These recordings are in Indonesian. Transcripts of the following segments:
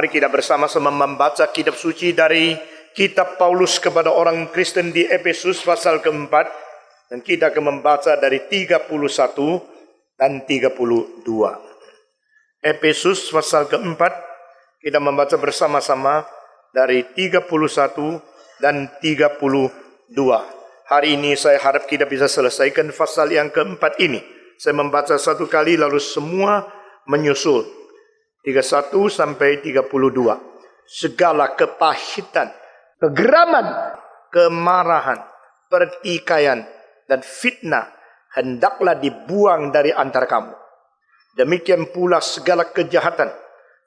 Mari kita bersama-sama membaca kitab suci dari kitab Paulus kepada orang Kristen di Efesus pasal keempat. Dan kita akan membaca dari 31 dan 32. Efesus pasal keempat, kita membaca bersama-sama dari 31 dan 32. Hari ini saya harap kita bisa selesaikan pasal yang keempat ini. Saya membaca satu kali lalu semua menyusul. 31 sampai 32. Segala kepahitan, kegeraman, kemarahan, pertikaian, dan fitnah hendaklah dibuang dari antara kamu. Demikian pula segala kejahatan.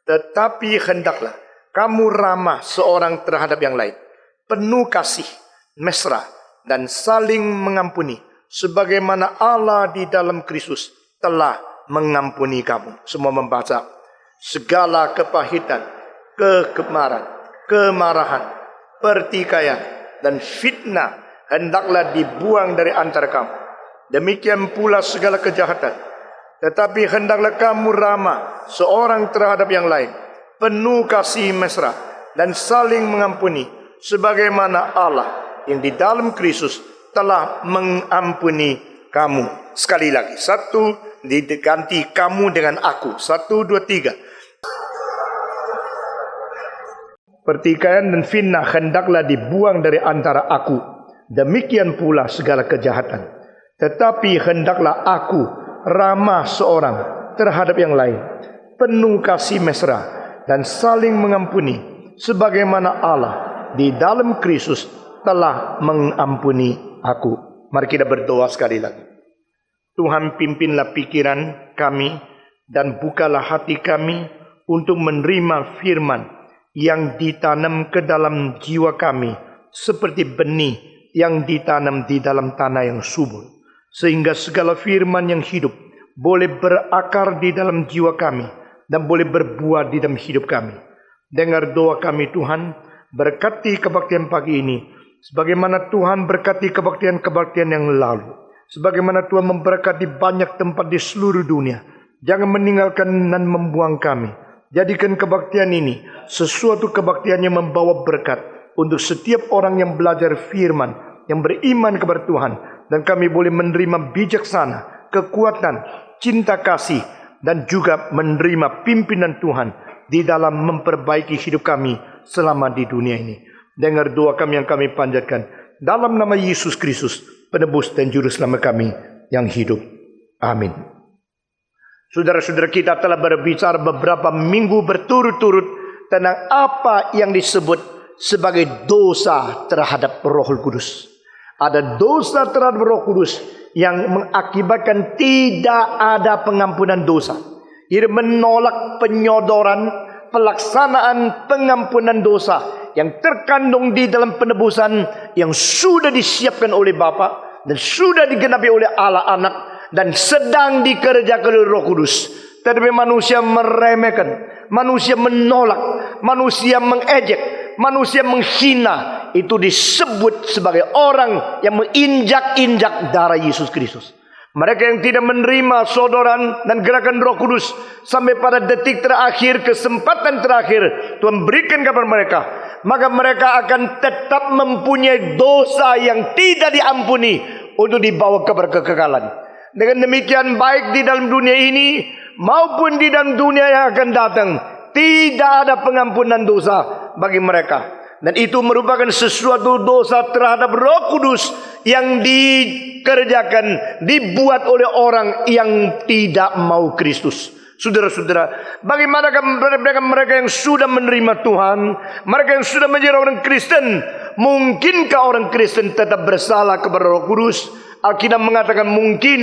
Tetapi hendaklah kamu ramah seorang terhadap yang lain, penuh kasih, mesra, dan saling mengampuni, sebagaimana Allah di dalam Kristus telah mengampuni kamu. Semua membaca. Segala kepahitan, kemarahan, pertikaian, dan fitnah hendaklah dibuang dari antara kamu. Demikian pula segala kejahatan. Tetapi hendaklah kamu ramah seorang terhadap yang lain, penuh kasih mesra, dan saling mengampuni, sebagaimana Allah yang di dalam Kristus telah mengampuni kamu. Sekali lagi, satu diganti kamu dengan aku. 1, 2, 3. Pertikaian dan fitnah hendaklah dibuang dari antara aku. Demikian pula segala kejahatan. Tetapi hendaklah aku ramah seorang terhadap yang lain, penuh kasih mesra, dan saling mengampuni, sebagaimana Allah di dalam Kristus telah mengampuni aku. Mari kita berdoa sekali lagi. Tuhan, pimpinlah pikiran kami dan bukalah hati kami untuk menerima firman yang ditanam ke dalam jiwa kami seperti benih yang ditanam di dalam tanah yang subur, sehingga segala firman yang hidup boleh berakar di dalam jiwa kami dan boleh berbuah di dalam hidup kami. Dengar doa kami Tuhan, berkati kebaktian pagi ini sebagaimana Tuhan berkati kebaktian-kebaktian yang lalu, sebagaimana Tuhan memberkati banyak tempat di seluruh dunia. Jangan meninggalkan dan membuang kami. Jadikan kebaktian ini sesuatu kebaktian yang membawa berkat untuk setiap orang yang belajar firman, yang beriman kepada Tuhan. Dan kami boleh menerima bijaksana, kekuatan, cinta kasih, dan juga menerima pimpinan Tuhan di dalam memperbaiki hidup kami selama di dunia ini. Dengar doa kami yang kami panjatkan dalam nama Yesus Kristus, penebus dan juru selamat kami yang hidup. Amin. Saudara-saudara, kita telah berbicara beberapa minggu berturut-turut tentang apa yang disebut sebagai dosa terhadap Roh Kudus. Ada dosa terhadap Roh Kudus yang mengakibatkan tidak ada pengampunan dosa. Ia menolak penyodoran, pelaksanaan pengampunan dosa yang terkandung di dalam penebusan yang sudah disiapkan oleh Bapa dan sudah digenapi oleh Allah Anak dan sedang dikerjakan oleh Roh Kudus. Tetapi manusia meremehkan, manusia menolak, manusia mengejek, manusia menghina. Itu disebut sebagai orang yang menginjak-injak darah Yesus Kristus. Mereka yang tidak menerima sodoran dan gerakan Roh Kudus sampai pada detik terakhir, kesempatan terakhir Tuhan berikan kepada mereka, maka mereka akan tetap mempunyai dosa yang tidak diampuni untuk dibawa kepada kekekalan. Dengan demikian, baik di dalam dunia ini maupun di dalam dunia yang akan datang, tidak ada pengampunan dosa bagi mereka. Dan itu merupakan sesuatu dosa terhadap Roh Kudus yang dikerjakan, dibuat oleh orang yang tidak mau Kristus. Saudara-saudara, bagaimanakah mereka yang sudah menerima Tuhan, mereka yang sudah menjadi orang Kristen? Mungkinkah orang Kristen tetap bersalah kepada Roh Kudus? Alkitab mengatakan mungkin.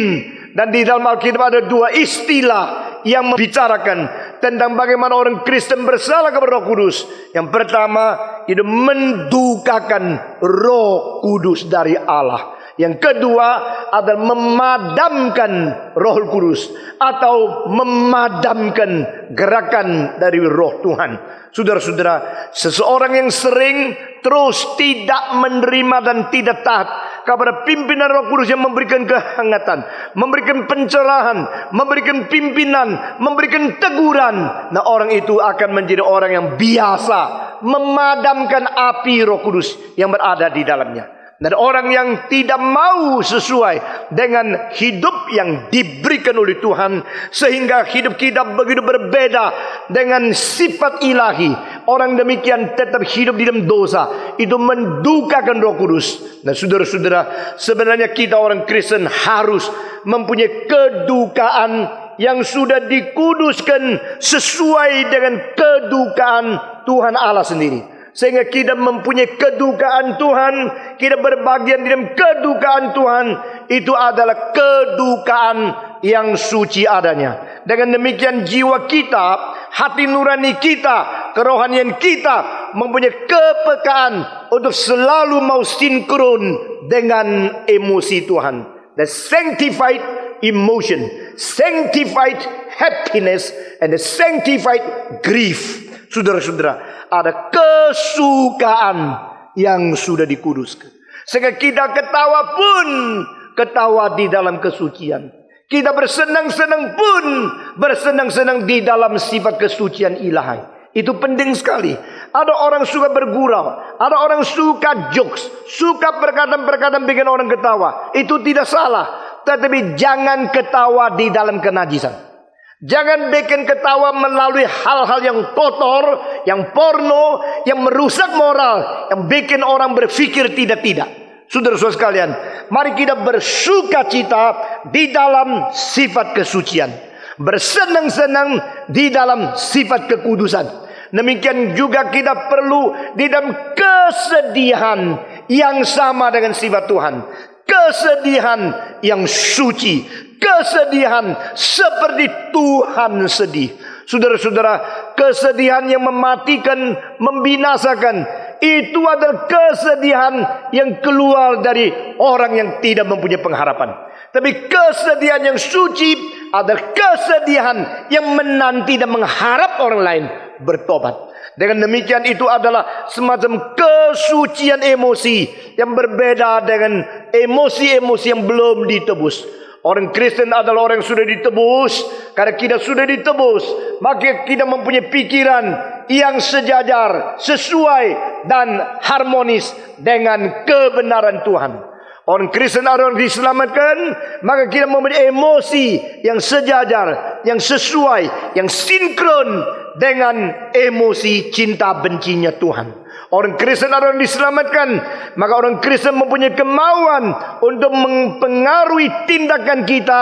Dan di dalam Alkitab ada dua istilah yang membicarakan tentang bagaimana orang Kristen bersalah kepada Roh Kudus. Yang pertama, itu mendukakan Roh Kudus dari Allah. Yang kedua adalah memadamkan Roh Kudus atau memadamkan gerakan dari Roh Tuhan. Saudara-saudara, seseorang yang sering terus tidak menerima dan tidak taat kepada pimpinan Roh Kudus yang memberikan kehangatan, memberikan pencerahan, memberikan pimpinan, memberikan teguran. Nah, orang itu akan menjadi orang yang biasa memadamkan api Roh Kudus yang berada di dalamnya. Dan orang yang tidak mau sesuai dengan hidup yang diberikan oleh Tuhan, sehingga hidup kita begitu berbeda dengan sifat ilahi, orang demikian tetap hidup di dalam dosa. Itu mendukakan Roh Kudus. Nah, saudara-saudara, sebenarnya kita orang Kristen harus mempunyai kedukaan yang sudah dikuduskan sesuai dengan kedukaan Tuhan Allah sendiri. Sehingga kita mempunyai kedukaan Tuhan, kita berbagian di dalam kedukaan Tuhan. Itu adalah kedukaan yang suci adanya. Dengan demikian jiwa kita, hati nurani kita, kerohanian kita mempunyai kepekaan untuk selalu mau sinkron dengan emosi Tuhan. The sanctified emotion, sanctified happiness, and the sanctified grief. Saudara-saudara, ada kesukaan yang sudah dikuduskan. Sehingga kita ketawa pun ketawa di dalam kesucian. Kita bersenang-senang pun bersenang-senang di dalam sifat kesucian ilahi. Itu penting sekali. Ada orang suka bergurau, ada orang suka jokes, suka perkataan-perkataan bikin orang ketawa. Itu tidak salah. Tetapi jangan ketawa di dalam kenajisan. Jangan bikin ketawa melalui hal-hal yang kotor, yang porno, yang merusak moral, yang bikin orang berpikir tidak-tidak. Saudara-saudara sekalian, mari kita bersuka cita di dalam sifat kesucian, bersenang-senang di dalam sifat kekudusan. Demikian juga kita perlu di dalam kesedihan yang sama dengan sifat Tuhan. Kesedihan yang suci, kesedihan seperti Tuhan sedih. Saudara-saudara, kesedihan yang mematikan, membinasakan, itu adalah kesedihan yang keluar dari orang yang tidak mempunyai pengharapan. Tapi kesedihan yang suci adalah kesedihan yang menanti dan mengharap orang lain bertobat. Dengan demikian itu adalah semacam kesucian emosi yang berbeda dengan emosi-emosi yang belum ditebus. Orang Kristen adalah orang yang sudah ditebus. Karena kita sudah ditebus, maka kita mempunyai pikiran yang sejajar, sesuai dan harmonis dengan kebenaran Tuhan. Orang Kristen adalah orang diselamatkan, maka kita mempunyai emosi yang sejajar, yang sesuai, yang sinkron dengan emosi cinta bencinya Tuhan. Orang Kristen adalah orang diselamatkan, maka orang Kristen mempunyai kemauan untuk mempengaruhi tindakan kita,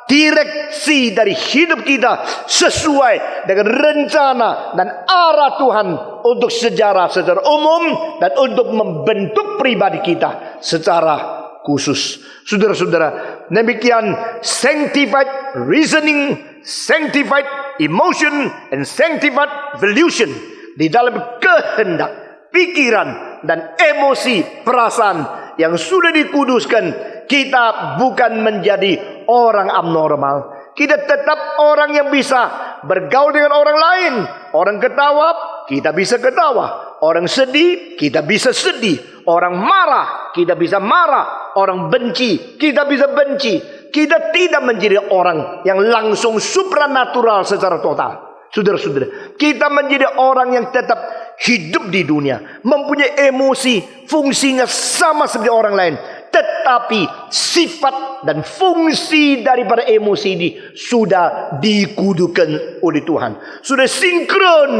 direksi dari hidup kita sesuai dengan rencana dan arah Tuhan untuk sejarah secara umum dan untuk membentuk pribadi kita secara khusus. Saudara-saudara, demikian sanctified reasoning, sanctified emotion, and sanctified volition di dalam kehendak, pikiran, dan emosi perasaan yang sudah dikuduskan. Kita bukan menjadi orang abnormal. Kita tetap orang yang bisa bergaul dengan orang lain. Orang ketawa, kita bisa ketawa. Orang sedih, kita bisa sedih. Orang marah, kita bisa marah. Orang benci, kita bisa benci. Kita tidak menjadi orang yang langsung supranatural secara total. Saudara-saudara, kita menjadi orang yang tetap hidup di dunia, mempunyai emosi, fungsinya sama seperti orang lain. Tetapi sifat dan fungsi daripada emosi ini sudah dikudukan oleh Tuhan, sudah sinkron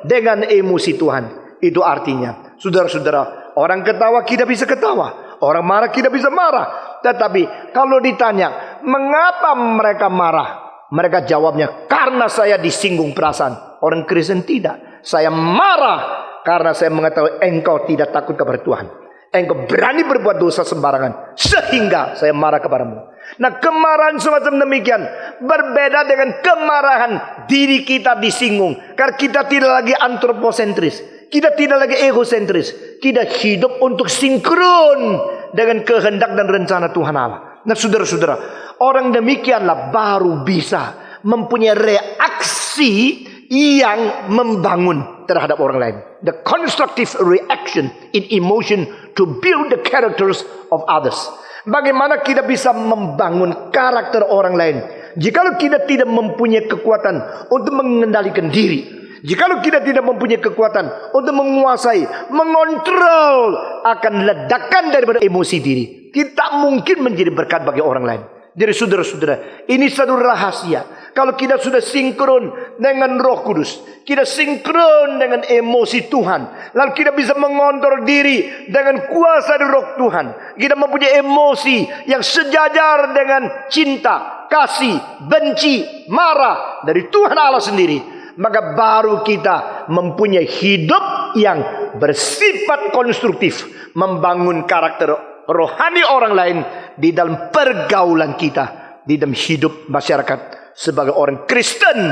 dengan emosi Tuhan. Itu artinya, saudara-saudara, orang ketawa kita bisa ketawa, orang marah kita bisa marah. Tetapi kalau ditanya mengapa mereka marah, mereka jawabnya karena saya disinggung perasaan. Orang Kristen tidak. Saya marah karena saya mengetahui engkau tidak takut kepada Tuhan. Engkau berani berbuat dosa sembarangan, sehingga saya marah kepadamu. Nah, kemarahan semacam demikian berbeda dengan kemarahan diri kita disinggung. Karena kita tidak lagi antroposentris, kita tidak lagi egosentris. Kita hidup untuk sinkron dengan kehendak dan rencana Tuhan Allah. Nah, saudara-saudara, orang demikianlah baru bisa mempunyai reaksi yang membangun. terhadap orang lain. The constructive reaction in emotion to build the characters of others. Bagaimana kita bisa membangun karakter orang lain? Jikalau kita tidak mempunyai kekuatan untuk mengendalikan diri, jikalau kita tidak mempunyai kekuatan untuk menguasai, mengontrol akan ledakan daripada emosi diri, kita tak mungkin menjadi berkat bagi orang lain. Jadi saudara-saudara, ini satu rahasia. Kalau kita sudah sinkron dengan Roh Kudus, kita sinkron dengan emosi Tuhan, lalu kita bisa mengontrol diri dengan kuasa dari Roh Tuhan, kita mempunyai emosi yang sejajar dengan cinta, kasih, benci, marah dari Tuhan Allah sendiri, maka baru kita mempunyai hidup yang bersifat konstruktif, membangun karakter rohani orang lain di dalam pergaulan kita, di dalam hidup masyarakat. Sebagai orang Kristen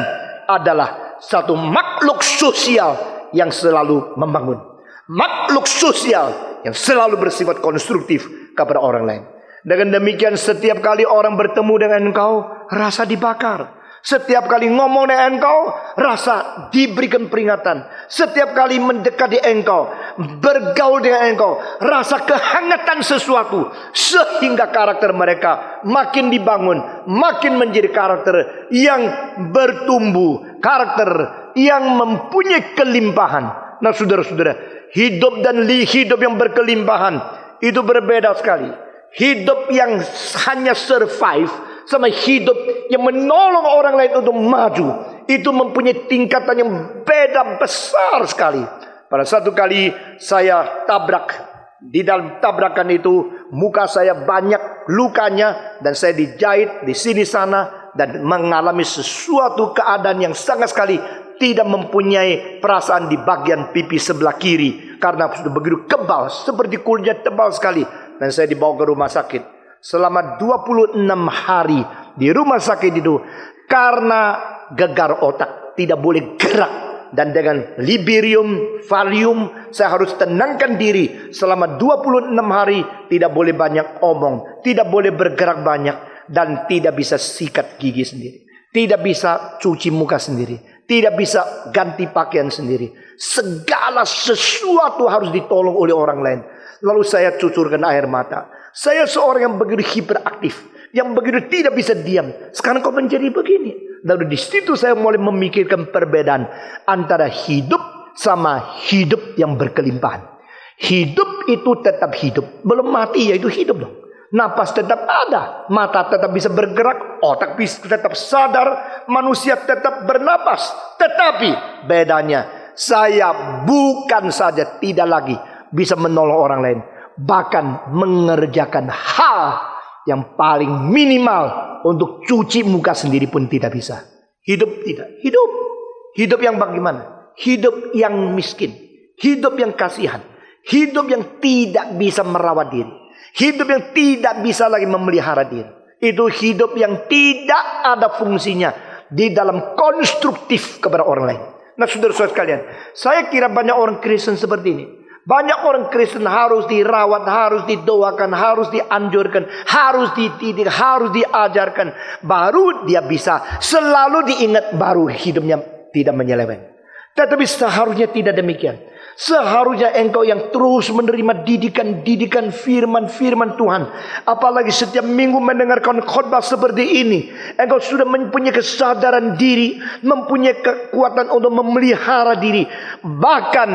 adalah satu makhluk sosial yang selalu membangun, makhluk sosial yang selalu bersifat konstruktif kepada orang lain. Dengan demikian, setiap kali orang bertemu dengan engkau, rasa dibakar. Setiap kali ngomong dengan engkau, rasa diberikan peringatan. Setiap kali mendekati engkau, bergaul dengan engkau, rasa kehangatan sesuatu, sehingga karakter mereka makin dibangun, makin menjadi karakter yang bertumbuh, karakter yang mempunyai kelimpahan. Nah saudara-saudara, hidup dan hidup yang berkelimpahan itu berbeda sekali. Hidup yang hanya survive sama hidup yang menolong orang lain untuk maju, itu mempunyai tingkatan yang beda besar sekali. Pada satu kali saya tabrak, di dalam tabrakan itu muka saya banyak lukanya, dan saya dijahit di sini sana, dan mengalami sesuatu keadaan yang sangat sekali tidak mempunyai perasaan di bagian pipi sebelah kiri, karena sudah begitu kebal, seperti kulitnya tebal sekali. Dan saya dibawa ke rumah sakit. Selama 26 hari di rumah sakit itu, karena gegar otak, tidak boleh gerak. Dan dengan Liberium, Valium, saya harus tenangkan diri selama 26 hari. Tidak boleh banyak omong, tidak boleh bergerak banyak, dan tidak bisa sikat gigi sendiri, tidak bisa cuci muka sendiri, tidak bisa ganti pakaian sendiri. Segala sesuatu harus ditolong oleh orang lain. Lalu saya cucurkan air mata. Saya seorang yang begitu hiperaktif, yang begitu tidak bisa diam. Sekarang kau menjadi begini. Lalu di situ saya mulai memikirkan perbedaan antara hidup sama hidup yang berkelimpahan. Hidup itu tetap hidup, belum mati yaitu hidup dong. Napas tetap ada, mata tetap bisa bergerak, otak bisa tetap sadar, manusia tetap bernapas. Tetapi bedanya, saya bukan saja tidak lagi bisa menolong orang lain, bahkan mengerjakan hal yang paling minimal untuk cuci muka sendiri pun tidak bisa. Hidup tidak. Hidup yang bagaimana? Hidup yang miskin, hidup yang kasihan, hidup yang tidak bisa merawat diri, hidup yang tidak bisa lagi memelihara diri. Itu hidup yang tidak ada fungsinya di dalam konstruktif kepada orang lain. Nah saudara-saudara sekalian, saya kira banyak orang Kristen seperti ini. Banyak orang Kristen harus dirawat, harus didoakan, harus dianjurkan, harus dididik, harus diajarkan. Baru dia bisa selalu diingat, baru hidupnya tidak menyeleweng. Tetapi seharusnya tidak demikian. Seharusnya engkau yang terus menerima didikan firman Tuhan. Apalagi setiap minggu mendengarkan khotbah seperti ini. Engkau sudah mempunyai kesadaran diri, mempunyai kekuatan untuk memelihara diri. Bahkan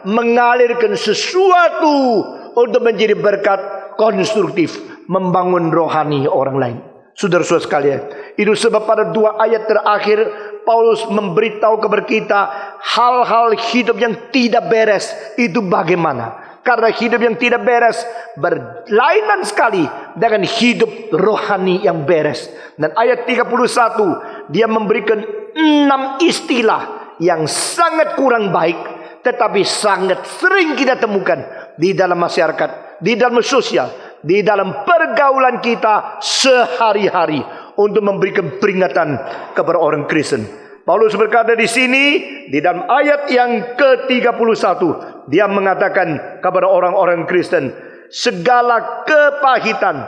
mengalirkan sesuatu untuk menjadi berkat konstruktif, membangun rohani orang lain. Saudara-saudara sekalian, itu sebab pada 2 ayat terakhir Paulus memberitahu kepada kita hal-hal hidup yang tidak beres itu bagaimana. Karena hidup yang tidak beres berlainan sekali dengan hidup rohani yang beres. Dan ayat 31 dia memberikan 6 istilah yang sangat kurang baik, tetapi sangat sering kita temukan di dalam masyarakat, di dalam sosial, di dalam pergaulan kita sehari-hari untuk memberikan peringatan kepada orang Kristen. Paulus berkata di sini di dalam ayat yang ke-31, dia mengatakan kepada orang-orang Kristen, segala kepahitan,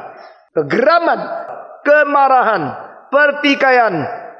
kegeraman, kemarahan, pertikaian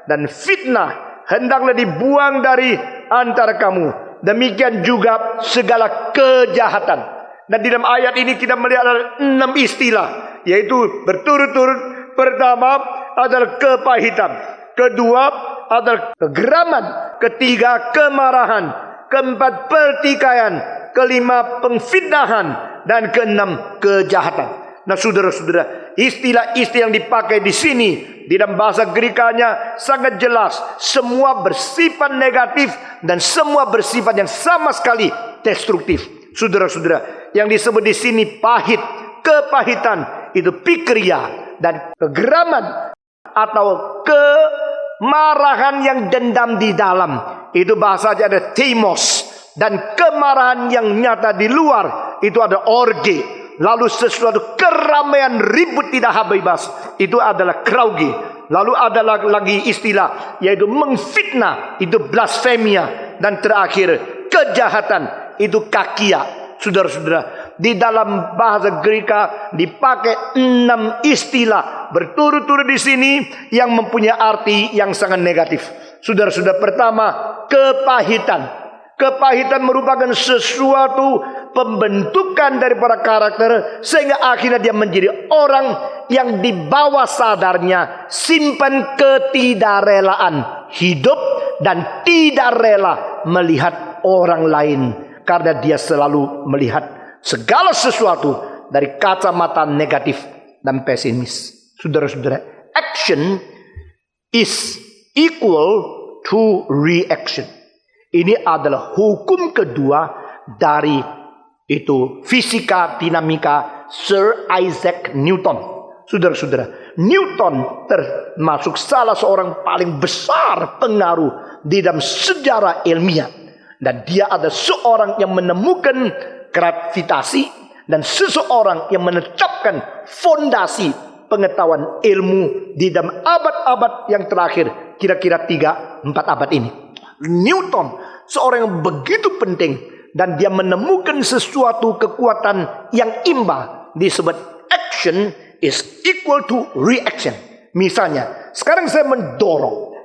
dan fitnah hendaklah dibuang dari antara kamu, Demikian juga segala kejahatan. Dan di dalam ayat ini kita melihat ada 6 istilah, yaitu berturut-turut. Pertama adalah kepahitan, kedua adalah kegeraman, ketiga kemarahan, keempat pertikaian, kelima pengfitnahan, dan keenam kejahatan. Nah, saudara-saudara, istilah-istilah yang dipakai di sini di dalam bahasa Grekanya sangat jelas. Semua bersifat negatif dan semua bersifat yang sama sekali destruktif. Saudara-saudara, yang disebut di sini pahit, kepahitan itu pikria, dan kegeraman atau kemarahan yang dendam di dalam itu bahasanya ada themos, dan kemarahan yang nyata di luar itu ada orge. Lalu sesuatu keramaian ribut tidak habis itu adalah krauge. Lalu ada lagi istilah yaitu mengfitnah, itu blasfemia, dan terakhir kejahatan itu kakia. Saudara-saudara, di dalam bahasa Greka dipakai 6 istilah berturut-turut di sini yang mempunyai arti yang sangat negatif. Saudara-saudara, pertama, kepahitan. Kepahitan merupakan sesuatu pembentukan daripada karakter sehingga akhirnya dia menjadi orang yang di bawah sadarnya simpan ketidakrelaan hidup dan tidak rela melihat orang lain, karena dia selalu melihat segala sesuatu dari kacamata negatif dan pesimis. Saudara-saudara, action is equal to reaction. Ini adalah hukum kedua dari itu fisika dinamika Sir Isaac Newton. Saudara-saudara, Newton termasuk salah seorang paling besar pengaruh di dalam sejarah ilmiah. Dan dia adalah seorang yang menemukan gravitasi dan seseorang yang menetapkan fondasi pengetahuan ilmu di dalam abad-abad yang terakhir, kira-kira 3-4 abad ini. Newton seorang yang begitu penting, dan dia menemukan sesuatu kekuatan yang imbang disebut action is equal to reaction. Misalnya, sekarang saya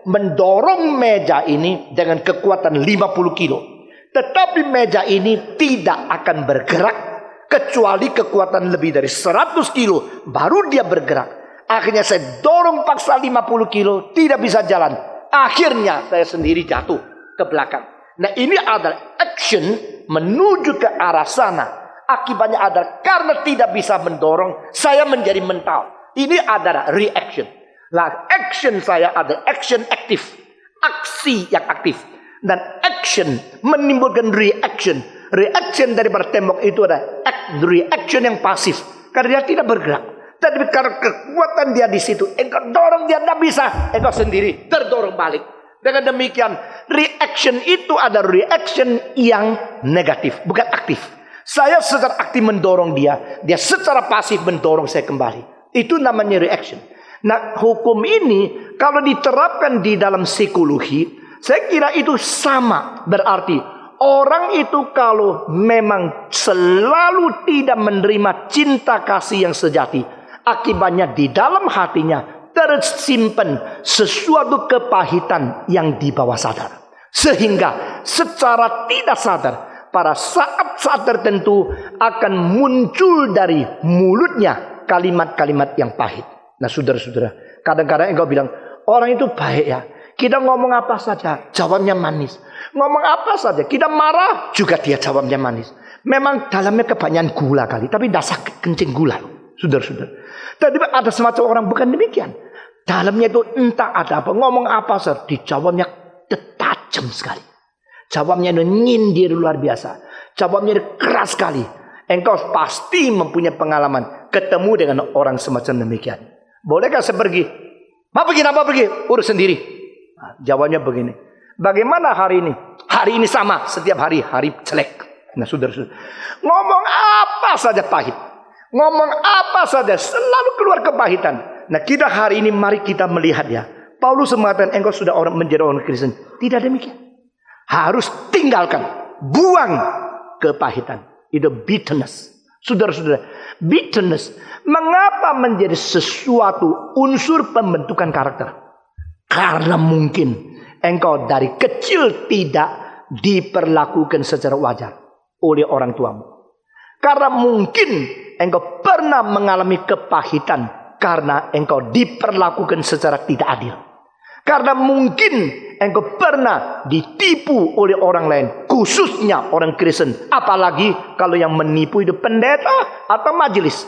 mendorong meja ini dengan kekuatan 50 kilo. Tetapi meja ini tidak akan bergerak kecuali kekuatan lebih dari 100 kilo baru dia bergerak. Akhirnya saya dorong paksa 50 kilo, tidak bisa jalan. Akhirnya saya sendiri jatuh ke belakang. Nah, ini adalah action menuju ke arah sana. Akibatnya adalah karena tidak bisa mendorong, saya menjadi mental. Ini adalah reaction. Nah, action saya ada action aktif, aksi yang aktif. Dan action menimbulkan reaction. Reaction daripada tembok itu ada reaction yang pasif, karena dia tidak bergerak. Tapi karena kekuatan dia di situ, engkau dorong dia tidak bisa, engkau sendiri terdorong balik. Dengan demikian, reaction itu ada reaction yang negatif, bukan aktif. Saya secara aktif mendorong dia secara pasif mendorong saya kembali. Itu namanya reaction. Nah, hukum ini kalau diterapkan di dalam psikologi, saya kira itu sama. Berarti orang itu kalau memang selalu tidak menerima cinta kasih yang sejati, akibatnya di dalam hatinya tersimpan sesuatu kepahitan yang di bawah sadar. Sehingga secara tidak sadar pada saat-saat tertentu akan muncul dari mulutnya kalimat-kalimat yang pahit. Nah, saudara-saudara, kadang-kadang engkau bilang, orang itu baik ya. Kita ngomong apa saja, jawabnya manis. Ngomong apa saja, kita marah, juga dia jawabnya manis. Memang dalamnya kebanyakan gula kali, tapi dasar kencing gula. Saudara-saudara, tadi ada semacam orang bukan demikian. Dalamnya itu entah ada apa, ngomong apa saja, dijawabnya tajam sekali. Jawabnya itu nyindir luar biasa. Jawabnya itu keras sekali. Engkau pasti mempunyai pengalaman ketemu dengan orang semacam demikian. Bolehkah saya pergi? Mau pergi, apa pergi? Urus sendiri. Nah, jawabnya begini. Bagaimana hari ini? Hari ini sama, setiap hari jelek. Nah, saudara-saudara, ngomong apa saja pahit. Ngomong apa saja selalu keluar kepahitan. Nah, kita hari ini mari kita melihat ya. Paulus mengatakan engkau sudah menjadi orang Kristen. Tidak demikian. Harus tinggalkan, buang kepahitan. Itu bitterness. Saudara-saudara, bitterness mengapa menjadi sesuatu unsur pembentukan karakter? Karena mungkin engkau dari kecil tidak diperlakukan secara wajar oleh orang tuamu. Karena mungkin engkau pernah mengalami kepahitan karena engkau diperlakukan secara tidak adil. Karena mungkin engkau pernah ditipu oleh orang lain, khususnya orang Kristen. Apalagi kalau yang menipu itu pendeta atau majelis.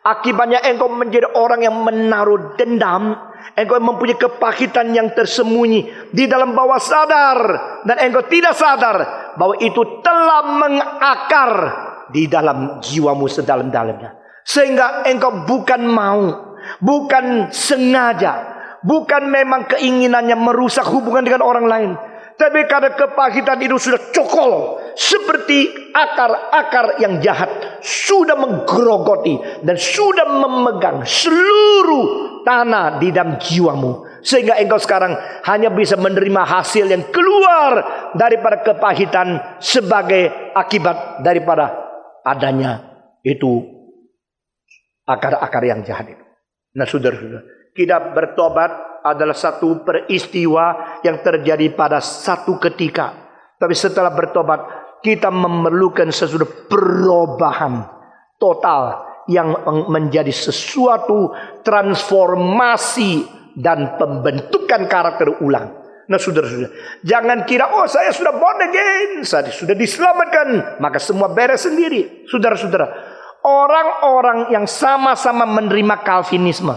Akibatnya engkau menjadi orang yang menaruh dendam. Engkau mempunyai kepahitan yang tersembunyi di dalam bawah sadar. Dan engkau tidak sadar bahwa itu telah mengakar di dalam jiwamu sedalam-dalamnya. Sehingga engkau bukan mau, bukan sengaja, bukan memang keinginannya merusak hubungan dengan orang lain. Tapi karena kepahitan itu sudah cokol, seperti akar-akar yang jahat, sudah menggerogoti dan sudah memegang seluruh tanah di dalam jiwamu. Sehingga engkau sekarang hanya bisa menerima hasil yang keluar daripada kepahitan sebagai akibat daripada adanya itu akar-akar yang jahat itu. Nah, saudara-saudara, kita bertobat adalah satu peristiwa yang terjadi pada satu ketika. Tapi setelah bertobat, kita memerlukan sesuatu perubahan total yang menjadi sesuatu transformasi dan pembentukan karakter ulang. Nah, saudara-saudara, jangan kira, oh saya sudah born again, saya sudah diselamatkan, maka semua beres sendiri. Saudara-saudara, orang-orang yang sama-sama menerima Calvinisme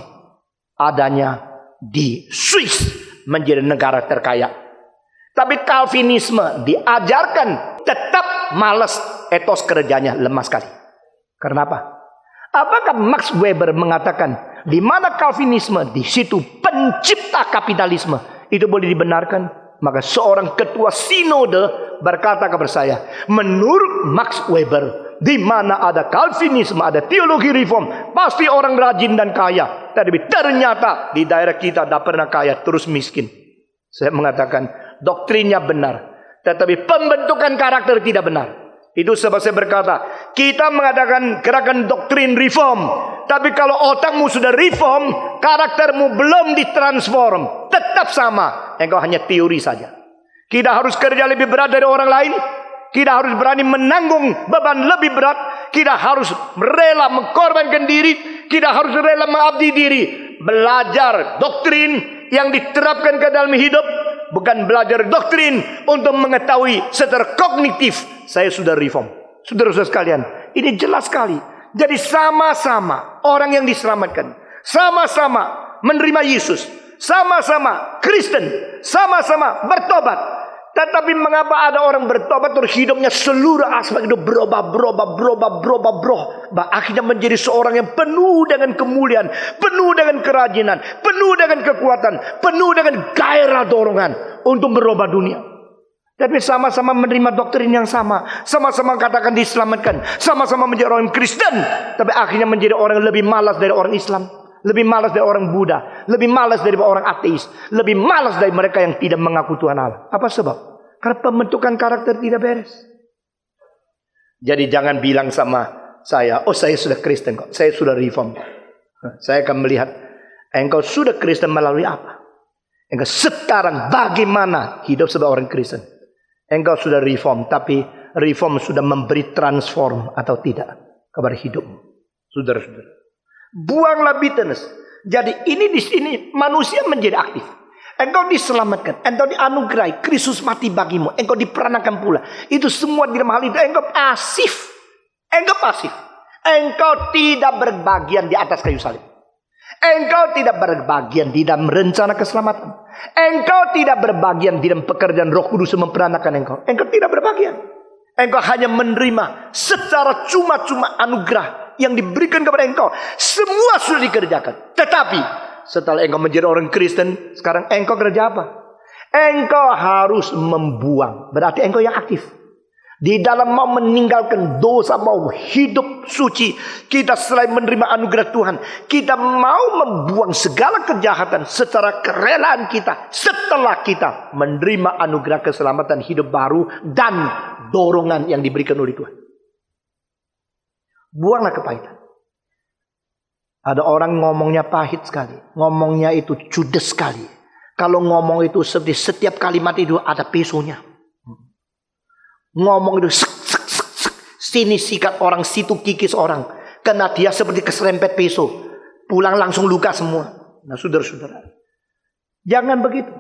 adanya di Swiss menjadi negara terkaya. Tapi Calvinisme diajarkan tetap malas, etos kerjanya lemah sekali. Kenapa? Apakah Max Weber mengatakan di mana Calvinisme di situ pencipta kapitalisme? Itu boleh dibenarkan? Maka seorang ketua sinode berkata kepada saya, menurut Max Weber, di mana ada Calvinisme, ada teologi reform, pasti orang rajin dan kaya. Tapi ternyata di daerah kita tidak pernah kaya, terus miskin. Saya mengatakan doktrinnya benar, tetapi pembentukan karakter tidak benar. Itu sebab saya berkata, kita mengadakan gerakan doktrin reform, tapi kalau otakmu sudah reform, karaktermu belum ditransform, tetap sama. Engkau hanya teori saja. Kita harus kerja lebih berat dari orang lain. Kita harus berani menanggung beban lebih berat. Kita harus rela mengorbankan diri. Kita harus rela mengabdi diri. Belajar doktrin yang diterapkan ke dalam hidup, bukan belajar doktrin untuk mengetahui secara kognitif saya sudah reform. Saudara-saudara sekalian, ini jelas sekali. Jadi sama-sama orang yang diselamatkan, sama-sama menerima Yesus, sama-sama Kristen, sama-sama bertobat. Tetapi mengapa ada orang bertobat terus hidupnya seluruh aspek itu berubah. Akhirnya menjadi seorang yang penuh dengan kemuliaan, penuh dengan kerajinan, penuh dengan kekuatan, penuh dengan gairah dorongan untuk merubah dunia. Tapi sama-sama menerima doktrin yang sama, sama-sama katakan diselamatkan, sama-sama menjadi orang Kristen, tapi akhirnya menjadi orang yang lebih malas dari orang Islam, lebih malas dari orang Buddha, lebih malas dari orang ateis, lebih malas dari mereka yang tidak mengaku Tuhan Allah. Apa sebab? Karena pembentukan karakter tidak beres. Jadi jangan bilang sama saya, oh saya sudah Kristen kok, saya sudah reform. Saya akan melihat, engkau sudah Kristen melalui apa? Engkau sekarang bagaimana hidup sebagai orang Kristen? Engkau sudah reform, tapi reform sudah memberi transform atau tidak kepada hidupmu. Saudara-saudara, buanglah bitterness. Jadi ini di sini manusia menjadi aktif. Engkau diselamatkan, engkau dianugerahi, Kristus mati bagimu, engkau diperanakan pula. Itu semua di dalam hal itu engkau pasif. Engkau pasif. Engkau tidak berbagian di atas kayu salib. Engkau tidak berbagian di dalam rencana keselamatan. Engkau tidak berbagian di dalam pekerjaan Roh Kudus memperanakan engkau. Engkau tidak berbagian. Engkau hanya menerima secara cuma-cuma anugerah yang diberikan kepada engkau. Semua sudah dikerjakan. Tetapi setelah engkau menjadi orang Kristen, sekarang engkau kerja apa? Engkau harus membuang. Berarti engkau yang aktif. Di dalam mau meninggalkan dosa, mau hidup suci, kita selain menerima anugerah Tuhan, kita mau membuang segala kejahatan secara kerelaan kita setelah kita menerima anugerah keselamatan hidup baru dan dorongan yang diberikan oleh Tuhan. Buanglah kepahitan. Ada orang ngomongnya pahit sekali, ngomongnya itu judes sekali. Kalau ngomong itu setiap kalimat itu ada pesonya. Ngomong itu sini sikat orang, situ kikis orang. Karena dia seperti keserempet pisau. Pulang langsung luka semua. Nah saudara-saudara, jangan begitu.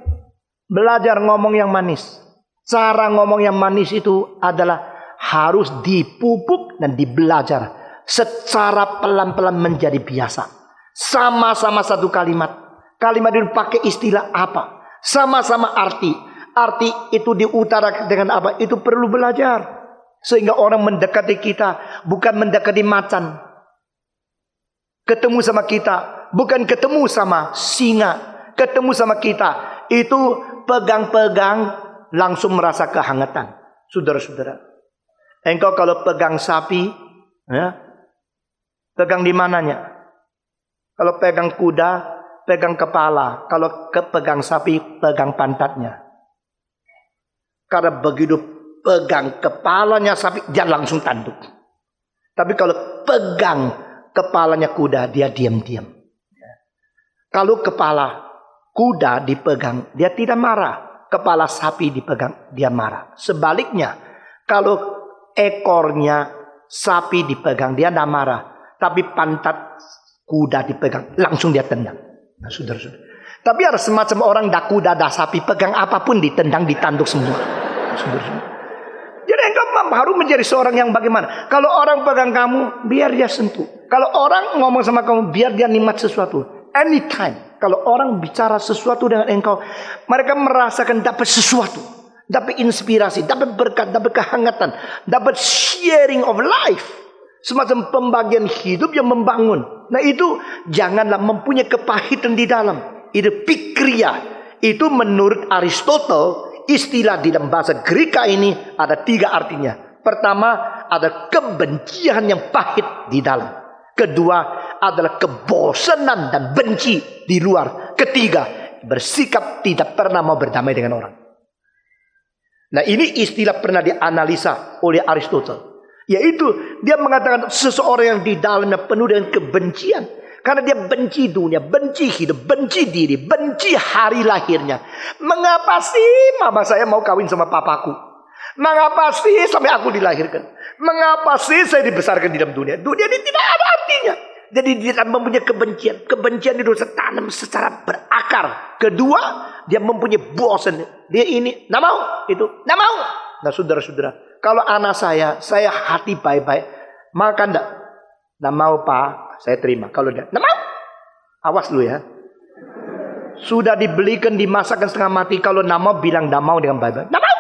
Belajar ngomong yang manis. Cara ngomong yang manis itu adalah harus dipupuk dan dibelajar secara pelan-pelan menjadi biasa. Sama-sama satu kalimat. Kalimat itu pakai istilah apa? Sama-sama arti. Arti itu diutarakan dengan apa? Itu perlu belajar. Sehingga orang mendekati kita bukan mendekati macan. Ketemu sama kita bukan ketemu sama singa. Ketemu sama kita itu pegang-pegang langsung merasa kehangatan. Saudara-saudara, engkau kalau pegang sapi, ya, pegang di mananya? Kalau pegang kuda, pegang kepala. Kalau pegang sapi, pegang pantatnya. Karena begitu pegang kepalanya sapi, dia langsung tanduk. Tapi kalau pegang kepalanya kuda, dia diam-diam. Kalau kepala kuda dipegang, dia tidak marah. Kepala sapi dipegang, dia marah. Sebaliknya, kalau ekornya sapi dipegang, dia tidak marah. Tapi pantat kuda dipegang, langsung dia tendang. Nah, saudara-saudara. Tapi ada semacam orang dah kuda, dah sapi, pegang apapun ditendang, ditanduk semua. Saudara-saudara. Jadi engkau harus menjadi seorang yang bagaimana? Kalau orang pegang kamu, biar dia sentuh. Kalau orang ngomong sama kamu, biar dia nikmat sesuatu. Anytime. Kalau orang bicara sesuatu dengan engkau, mereka merasakan dapat sesuatu. Dapat inspirasi, dapat berkat, dapat kehangatan, dapat sharing of life. Semacam pembagian hidup yang membangun. Nah itu janganlah mempunyai kepahitan di dalam. Itu pikria. Itu menurut Aristotle, istilah di dalam bahasa Greka ini ada 3 artinya. Pertama, ada kebencian yang pahit di dalam. Kedua, adalah kebosanan dan benci di luar. Ketiga, bersikap tidak pernah mau berdamai dengan orang. Nah ini istilah pernah dianalisa oleh Aristotle. Yaitu dia mengatakan seseorang yang di dalamnya penuh dengan kebencian. Karena dia benci dunia, benci hidup, benci diri, benci hari lahirnya. Mengapa sih mama saya mau kawin sama papaku? Mengapa sih sampai aku dilahirkan? Mengapa sih saya dibesarkan di dalam dunia? Dunia ini tidak ada artinya. Jadi dia mempunyai kebencian. Kebencian itu tertanam secara berakar. Kedua, dia mempunyai bosan. Dia ini, nggak mau. Itu, nggak mau. Nah saudara-saudara, kalau anak saya hati baik-baik. Makan enggak? Nggak mau pak, saya terima. Kalau dia, nggak mau. Awas lu ya. Sudah dibelikan, dimasakkan setengah mati. Kalau nggak mau, bilang nggak mau dengan baik-baik. Nggak mau.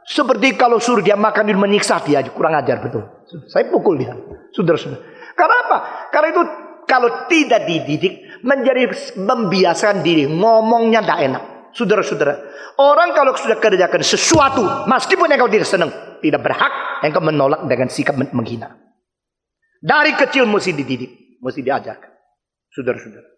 Seperti kalau suruh dia makan, dia menyiksa dia. Kurang ajar betul. Saya pukul dia. Saudara-saudara. Karena apa? Karena itu kalau tidak dididik, menjadi membiasakan diri. Ngomongnya tidak enak. Saudara-saudara. Orang kalau sudah kerjakan sesuatu, meskipun engkau tidak senang, tidak berhak engkau menolak dengan sikap menghina. Dari kecil mesti dididik. Mesti diajarkan. Saudara-saudara.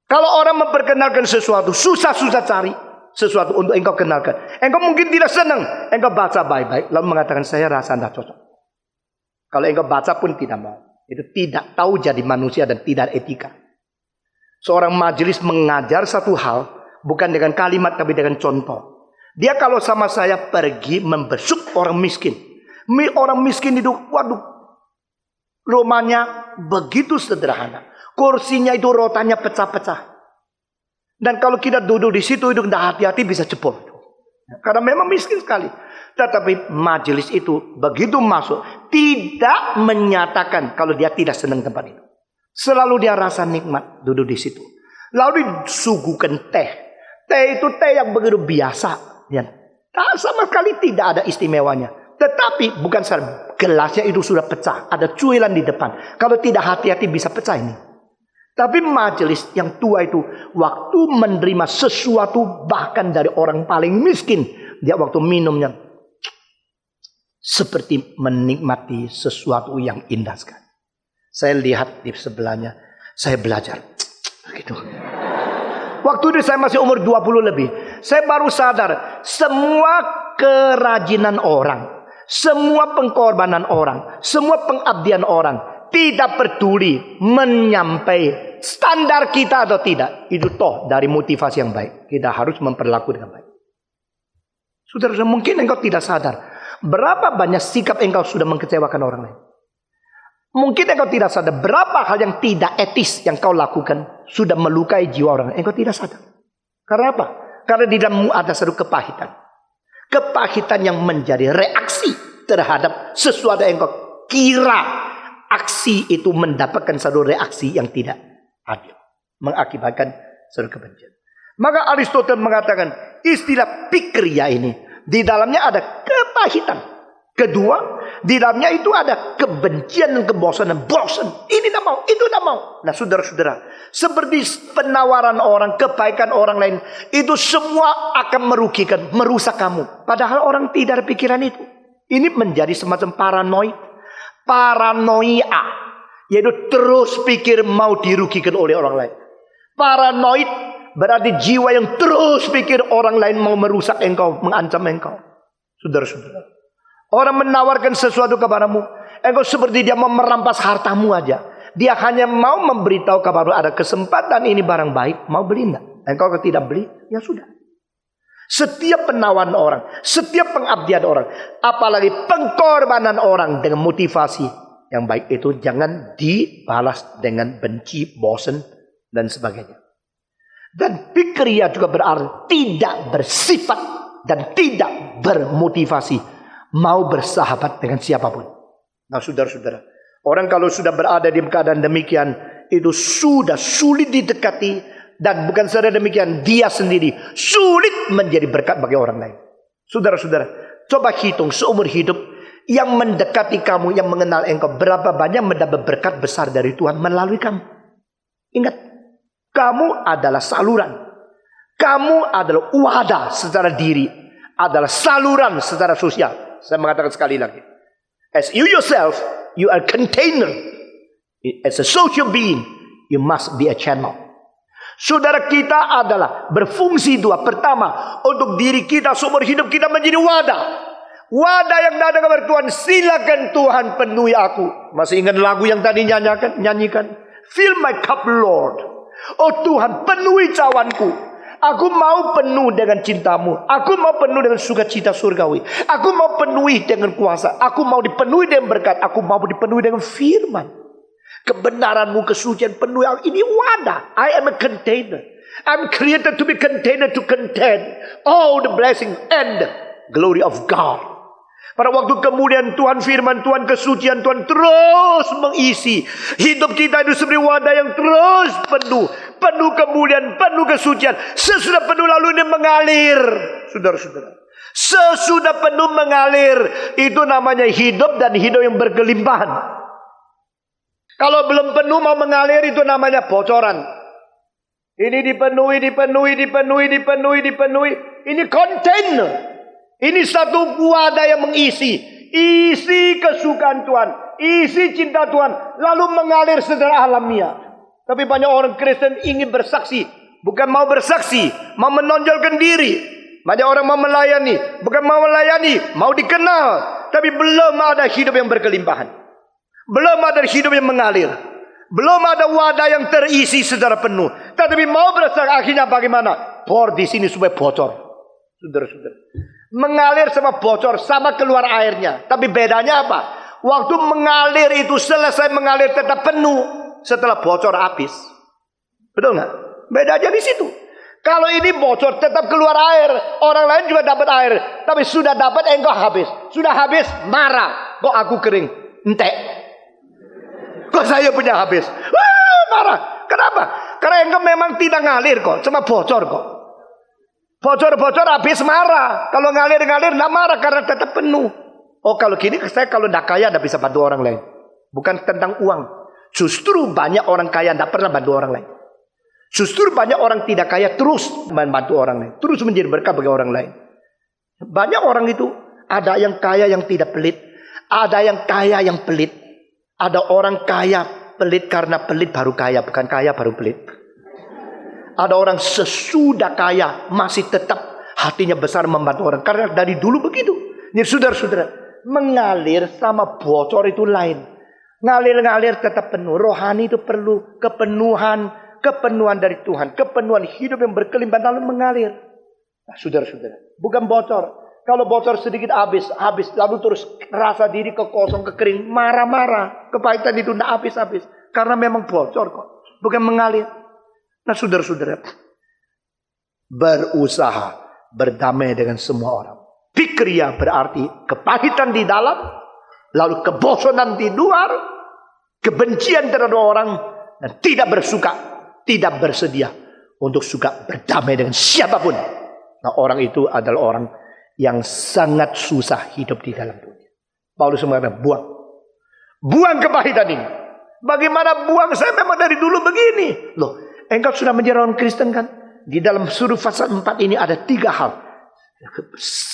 Kalau orang memperkenalkan sesuatu, susah-susah cari sesuatu untuk engkau kenalkan. Engkau mungkin tidak senang. Engkau baca baik-baik. Lalu mengatakan saya rasa tidak cocok. Kalau engkau baca pun tidak mau. Itu tidak tahu jadi manusia dan tidak etika. Seorang majelis mengajar satu hal. Bukan dengan kalimat tapi dengan contoh. Dia kalau sama saya pergi membesuk orang miskin. Orang miskin itu waduh. Rumahnya begitu sederhana. Kursinya itu rotanya pecah-pecah. Dan kalau kita duduk di situ itu tidak hati-hati bisa jebol. Karena memang miskin sekali. Tetapi majelis itu begitu masuk tidak menyatakan kalau dia tidak senang tempat itu. Selalu dia rasa nikmat duduk di situ. Lalu disuguhkan teh. Teh itu teh yang begitu biasa. Ya. Sama sekali tidak ada istimewanya. Tetapi bukan gelasnya itu sudah pecah. Ada cuilan di depan. Kalau tidak hati-hati bisa pecah ini. Tapi majelis yang tua itu waktu menerima sesuatu bahkan dari orang paling miskin. Dia waktu minumnya seperti menikmati sesuatu yang indah sekali. Saya lihat di sebelahnya. Saya belajar. Gitu. Waktu itu saya masih umur 20 lebih. Saya baru sadar. Semua kerajinan orang. Semua pengorbanan orang. Semua pengabdian orang. Tidak peduli menyampai standar kita atau tidak. Itu toh dari motivasi yang baik. Kita harus memperlakukan dengan baik. Saudara, mungkin engkau tidak sadar berapa banyak sikap engkau sudah mengecewakan orang lain. Mungkin engkau tidak sadar berapa hal yang tidak etis yang kau lakukan sudah melukai jiwa orang lain. Engkau tidak sadar. Karena apa? Karena di dalammu ada satu kepahitan. Kepahitan yang menjadi reaksi terhadap sesuatu yang engkau kira aksi itu mendapatkan satu reaksi yang tidak adil. Mengakibatkan satu kebencian. Maka Aristoteles mengatakan istilah pikria ini di dalamnya ada kepahitan. Kedua, di dalamnya itu ada kebencian dan kebosanan. Bosan, ini tidak mau, itu tidak mau. Nah saudara-saudara, seperti penawaran orang, kebaikan orang lain, itu semua akan merugikan, merusak kamu. Padahal orang tidak ada pikiran itu. Ini menjadi semacam paranoia, yaitu terus pikir mau dirugikan oleh orang lain. Paranoid berarti jiwa yang terus pikir orang lain mau merusak engkau, mengancam engkau. Saudara-saudara, orang menawarkan sesuatu kepadamu, engkau seperti dia mau merampas hartamu aja. Dia hanya mau memberitahu kepadamu ada kesempatan ini barang baik, mau beli enggak? Engkau kalau tidak beli, ya sudah. Setiap penawaran orang, setiap pengabdian orang, apalagi pengorbanan orang dengan motivasi yang baik itu jangan dibalas dengan benci, bosan dan sebagainya. Dan pikria juga berarti tidak bersifat dan tidak bermotivasi mau bersahabat dengan siapapun. Nah saudara-saudara, orang kalau sudah berada di keadaan demikian, itu sudah sulit didekati. Dan bukan saja demikian, dia sendiri sulit menjadi berkat bagi orang lain. Saudara-saudara, coba hitung seumur hidup yang mendekati kamu, yang mengenal engkau, berapa banyak mendapat berkat besar dari Tuhan melalui kamu. Ingat, kamu adalah saluran. Kamu adalah wadah secara diri, adalah saluran secara sosial. Saya mengatakan sekali lagi, as you yourself, you are container. As a social being, you must be a channel. Saudara, kita adalah berfungsi dua. Pertama, untuk diri kita seumur hidup kita menjadi wadah. Wadah yang datang kepada Tuhan. Silakan Tuhan penuhi aku. Masih ingat lagu yang tadi nyanyikan? Fill my cup Lord. Oh Tuhan, penuhi cawanku. Aku mau penuh dengan cintamu. Aku mau penuh dengan sukacita surgawi. Aku mau penuhi dengan kuasa. Aku mau dipenuhi dengan berkat. Aku mau dipenuhi dengan firman. Kebenaranmu, kesucian penuh. Ini wadah. I am a container. I'm created to be container to contain all the blessing and the glory of God. Pada waktu kemudian Tuhan firman, Tuhan kesucian, Tuhan terus mengisi hidup kita itu seperti wadah yang terus penuh. Penuh kemudian, penuh kesucian. Sesudah penuh lalu ini mengalir. Saudara-saudara, sesudah penuh mengalir, itu namanya hidup dan hidup yang berkelimpahan. Kalau belum penuh mau mengalir, itu namanya bocoran. Ini dipenuhi. Ini kontainer. Ini satu wadah yang mengisi. Isi kesukaan Tuhan. Isi cinta Tuhan. Lalu mengalir secara alamiah. Tapi banyak orang Kristen ingin bersaksi. Bukan mau bersaksi, mau menonjolkan diri. Banyak orang mau melayani. Bukan mau melayani, mau dikenal. Tapi belum ada hidup yang berkelimpahan. Belum ada hidup yang mengalir. Belum ada wadah yang terisi secara penuh. Tetapi mau bersaksi, akhirnya bagaimana? Bor di sini supaya bocor. Saudara-saudara, mengalir sama bocor sama keluar airnya. Tapi bedanya apa? Waktu mengalir itu selesai mengalir tetap penuh. Setelah bocor habis. Betul nggak? Bedanya di situ. Kalau ini bocor tetap keluar air, orang lain juga dapat air. Tapi sudah dapat engkau habis. Sudah habis marah. Kok aku kering? Entek. Kok saya punya habis? Wah, marah. Kenapa? Karena engkau memang tidak ngalir kok, cuma bocor kok. Bocor-bocor habis marah. Kalau ngalir-ngalir tidak marah karena tetap penuh. Oh kalau gini, saya kalau tidak kaya tidak bisa bantu orang lain. Bukan tentang uang. Justru banyak orang kaya tidak pernah bantu orang lain. Justru banyak orang tidak kaya terus membantu orang lain. Terus menjadi berkat bagi orang lain. Banyak orang itu, ada yang kaya yang tidak pelit. Ada yang kaya yang pelit. Ada orang kaya pelit karena pelit baru kaya, bukan kaya baru pelit. Ada orang sesudah kaya masih tetap hatinya besar membantu orang. Karena dari dulu begitu. Jadi saudara-saudara, mengalir sama bocor itu lain. Ngalir-ngalir tetap penuh. Rohani itu perlu kepenuhan dari Tuhan. Kepenuhan hidup yang berkelimpahan lalu mengalir. Nah, saudara-saudara, bukan bocor. Kalau bocor sedikit habis. Lalu terus rasa diri kekosong, kekering, marah-marah. Kepahitan itu tidak habis-habis. Karena memang bocor kok. Bukan mengalir. Nah saudara-saudara, berusaha berdamai dengan semua orang. Fikria berarti kepahitan di dalam, lalu kebosanan di luar, kebencian terhadap orang, dan tidak bersuka, tidak bersedia untuk suka berdamai dengan siapapun. Nah orang itu adalah orang yang sangat susah hidup di dalam dunia. Paulus mengatakan, buang kepahitan ini. Bagaimana buang? Saya memang dari dulu begini. Loh, engkau sudah menjadi orang Kristen kan? Di dalam suruh pasal 4 ini ada 3 hal.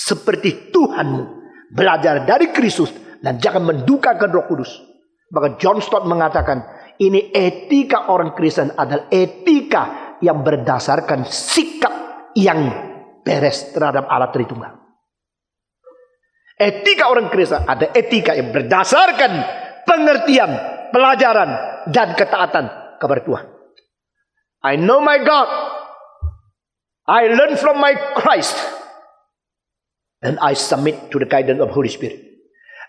Seperti Tuhanmu, belajar dari Kristus, dan jangan mendukakan Roh Kudus. Maka John Stott mengatakan, ini etika orang Kristen adalah etika yang berdasarkan sikap yang beres terhadap Allah Tritunggal. Etika orang Kristen ada etika yang berdasarkan pengertian, pelajaran, dan ketaatan kepada Tuhan. I know my God. I learn from my Christ. And I submit to the guidance of Holy Spirit.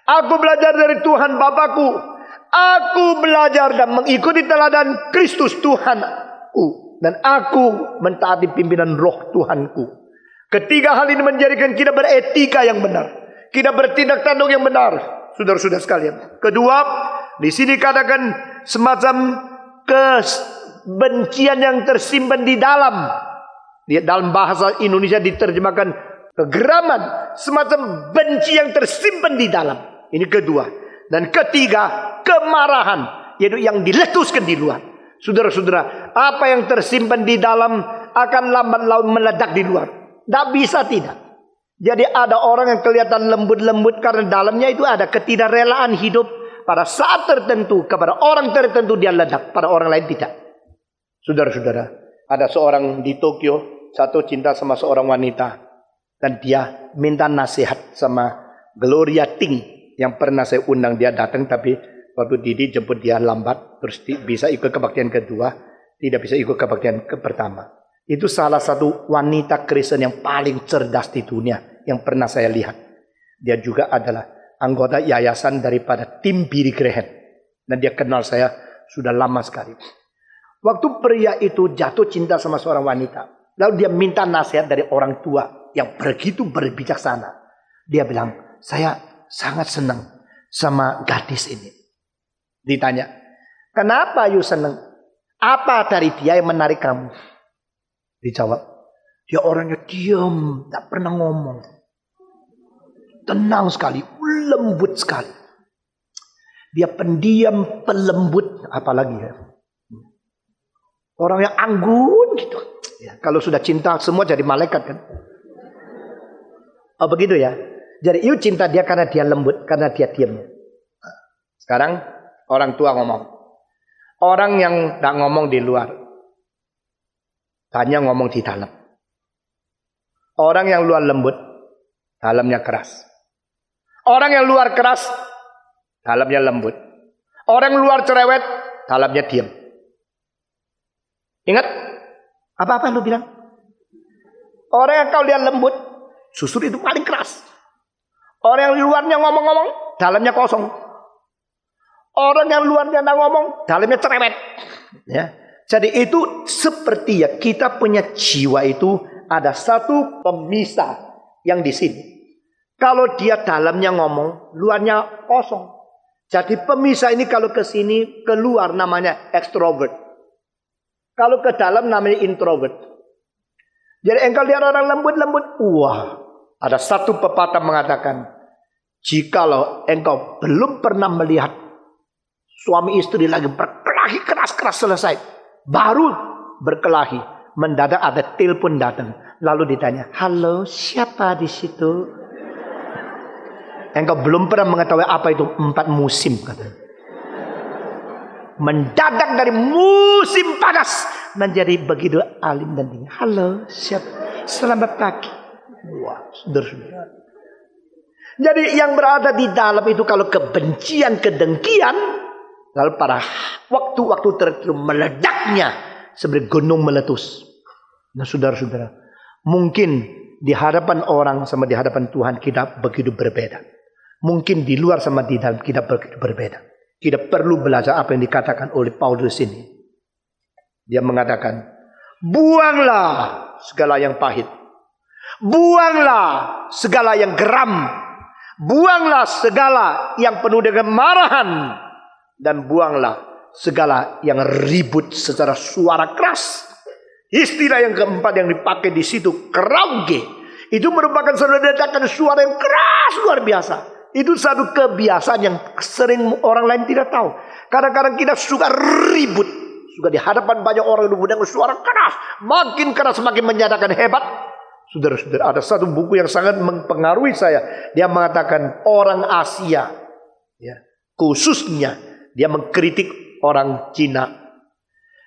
Aku belajar dari Tuhan Bapakku. Aku belajar dan mengikuti teladan Kristus Tuhanku. Dan aku mentaati pimpinan Roh Tuhanku. Ketiga hal ini menjadikan kita beretika yang benar. Kita bertindak tanduk yang benar, saudara-saudara sekalian. Kedua, di sini katakan semacam kebencian yang tersimpan di dalam. Dalam bahasa Indonesia diterjemahkan kegeraman, semacam benci yang tersimpan di dalam. Ini kedua. Dan ketiga, kemarahan, yaitu yang diletuskan di luar. Saudara-saudara, apa yang tersimpan di dalam akan lambat laun meledak di luar. Tidak bisa tidak. Jadi ada orang yang kelihatan lembut-lembut karena dalamnya itu ada ketidakrelaan hidup. Pada saat tertentu kepada orang tertentu dia ledak, pada orang lain tidak. Saudara-saudara, ada seorang di Tokyo jatuh cinta sama seorang wanita. Dan dia minta nasihat sama Gloria Ting yang pernah saya undang, dia datang tapi waktu Didi jemput dia lambat, terus bisa ikut kebaktian kedua, tidak bisa ikut kebaktian ke pertama. Itu salah satu wanita Kristen yang paling cerdas di dunia yang pernah saya lihat. Dia juga adalah anggota yayasan daripada tim Billy Graham. Dan dia kenal saya sudah lama sekali. Waktu pria itu jatuh cinta sama seorang wanita, lalu dia minta nasihat dari orang tua yang begitu berbijaksana. Dia bilang, saya sangat senang sama gadis ini. Ditanya, kenapa you senang? Apa dari dia yang menarik kamu? Dijawab, dia orangnya diam, tak pernah ngomong. Tenang sekali, lembut sekali. Dia pendiam, pelembut, apalagi ya. Orang yang anggun gitu. Ya, kalau sudah cinta semua jadi malaikat kan. Oh begitu ya. Jadi you cinta dia karena dia lembut, karena dia diam. Sekarang orang tua ngomong. Orang yang tak ngomong di luar, hanya ngomong di dalam. Orang yang luar lembut, dalamnya keras. Orang yang luar keras, dalamnya lembut. Orang yang luar cerewet, dalamnya diam. Ingat, apa-apa lu bilang? Orang yang kau lihat lembut, justru itu paling keras. Orang yang luarnya ngomong-ngomong, dalamnya kosong. Orang yang luarnya tak ngomong, dalamnya cerewet. Ya. Jadi itu seperti ya kita punya jiwa itu ada satu pemisah yang di sini. Kalau dia dalamnya ngomong, luarnya kosong. Jadi pemisah ini kalau ke sini, keluar namanya extrovert. Kalau ke dalam namanya introvert. Jadi engkau lihat orang lembut-lembut, wah, ada satu pepatah mengatakan, jikalau engkau belum pernah melihat suami istri lagi berkelahi keras-keras selesai, baru berkelahi, mendadak ada telepon datang, lalu ditanya, halo, siapa di situ? Engkau belum pernah mengetahui apa itu 4 musim, katanya. Mendadak dari musim panas menjadi begitu alim dan tinggi. Halo, siapa? Selamat pagi. Wah, saudara-saudara. Jadi yang berada di dalam itu kalau kebencian, kedengkian, lalu pada waktu-waktu tertentu meledaknya seperti gunung meletus. Nah saudara-saudara, mungkin di hadapan orang sama di hadapan Tuhan kita begitu berbeda. Mungkin di luar sama di dalam kita begitu berbeda. Kita perlu belajar apa yang dikatakan oleh Paulus ini. Dia mengatakan, buanglah segala yang pahit. Buanglah segala yang geram. Buanglah segala yang penuh dengan marahan. Dan buanglah segala yang ribut secara suara keras. Istilah yang keempat yang dipakai di situ, krauge. Itu merupakan ledakan suara yang keras luar biasa. Itu satu kebiasaan yang sering orang lain tidak tahu. Kadang-kadang kita suka ribut. Suka di hadapan banyak orang dengan suara keras. Makin keras makin menyatakan hebat. Saudara-saudara, ada satu buku yang sangat mempengaruhi saya. Dia mengatakan orang Asia, ya, khususnya dia mengkritik orang Cina.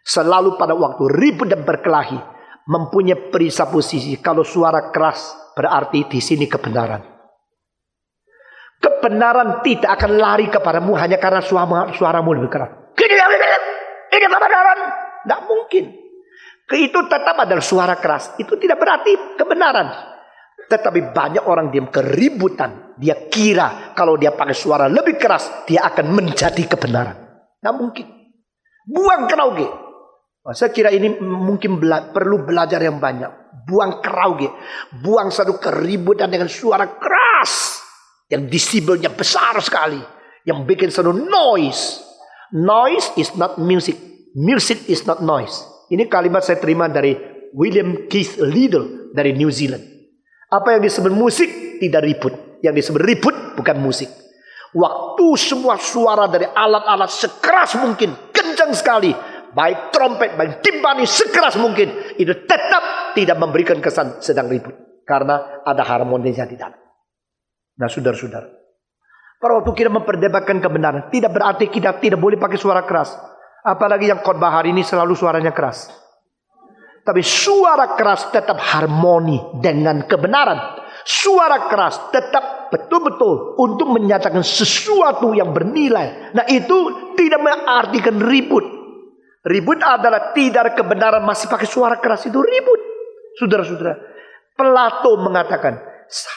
Selalu pada waktu ribut dan berkelahi mempunyai presupposisi kalau suara keras berarti di sini kebenaran. Kebenaran tidak akan lari kepadamu hanya karena suaramu lebih keras. Ini kebenaran. Tidak mungkin. Itu tetap adalah suara keras. Itu tidak berarti kebenaran. Tetapi banyak orang diam keributan. Dia kira kalau dia pakai suara lebih keras, dia akan menjadi kebenaran. Tidak mungkin. Buang krauge. Saya kira ini mungkin perlu belajar yang banyak. Buang krauge. Buang satu keributan dengan suara keras. Yang desibelnya besar sekali. Yang bikin satu noise. Noise is not music. Music is not noise. Ini kalimat saya terima dari William Keith Liddell dari New Zealand. Apa yang disebut musik tidak ribut. Yang disebut ribut bukan musik. Waktu semua suara dari alat-alat sekeras mungkin, kencang sekali, baik trompet, baik timpani sekeras mungkin, itu tetap tidak memberikan kesan sedang ribut. Karena ada harmonisnya di dalam. Nah saudara-saudara, pada waktu kita memperdebatkan kebenaran, tidak berarti kita tidak boleh pakai suara keras. Apalagi yang khotbah hari ini selalu suaranya keras. Tapi suara keras tetap harmoni dengan kebenaran. Suara keras tetap betul-betul untuk menyatakan sesuatu yang bernilai. Nah itu tidak mengartikan ribut. Ribut adalah tidak ada kebenaran masih pakai suara keras, itu ribut. Saudara-saudara, Plato mengatakan,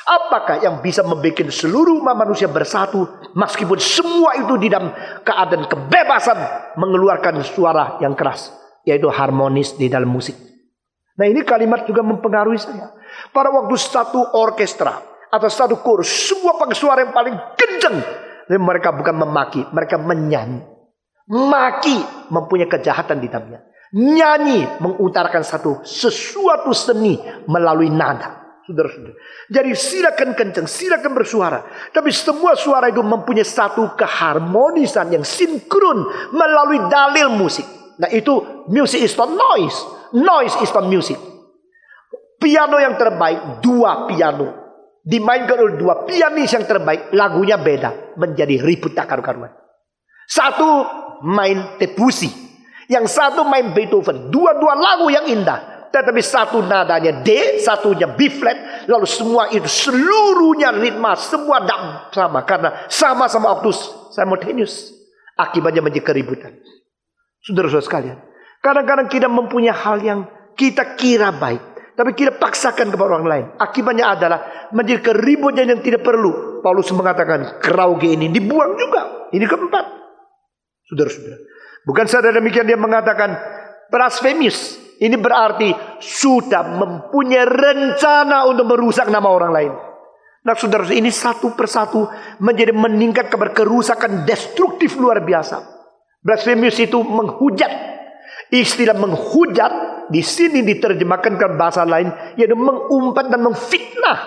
apakah yang bisa membuat seluruh manusia bersatu meskipun semua itu di dalam keadaan kebebasan mengeluarkan suara yang keras, yaitu harmonis di dalam musik. Nah ini kalimat juga mempengaruhi saya. Pada waktu satu orkestra atau satu kor, semua pakai suara yang paling kencang. Dan mereka bukan memaki, mereka menyanyi. Maki mempunyai kejahatan di dalamnya. Nyanyi mengutarakan sesuatu seni melalui nada. Saudara-saudara. Jadi silakan kencang, silakan bersuara. Tapi semua suara itu mempunyai satu keharmonisan yang sinkron melalui dalil musik. Nah itu music is not noise. Noise is not music. Piano yang terbaik, dua piano. Dimainkan oleh dua pianis yang terbaik, lagunya beda. Menjadi ribut tak karu-karuan. Satu main Debussy. Yang satu main Beethoven. Dua-dua lagu yang indah. Tetapi satu nadanya D, satunya B flat, lalu semua itu seluruhnya ritma, semua sama karena sama-sama waktu simultaneous. Akibatnya menjadi keributan. Saudara-saudara sekalian, kadang-kadang kita mempunyai hal yang kita kira baik, tapi kita paksakan kepada orang lain. Akibatnya adalah menjadi keributan yang tidak perlu. Paulus mengatakan krauge ini dibuang juga. Ini keempat. Saudara-saudara, bukan saja demikian, dia mengatakan blasphemous. Ini berarti sudah mempunyai rencana untuk merusak nama orang lain. Nah saudara, ini satu persatu menjadi meningkat kepada kerusakan destruktif luar biasa. Blasphemous itu menghujat. Istilah menghujat di sini diterjemahkan ke bahasa lain, yaitu mengumpat dan memfitnah.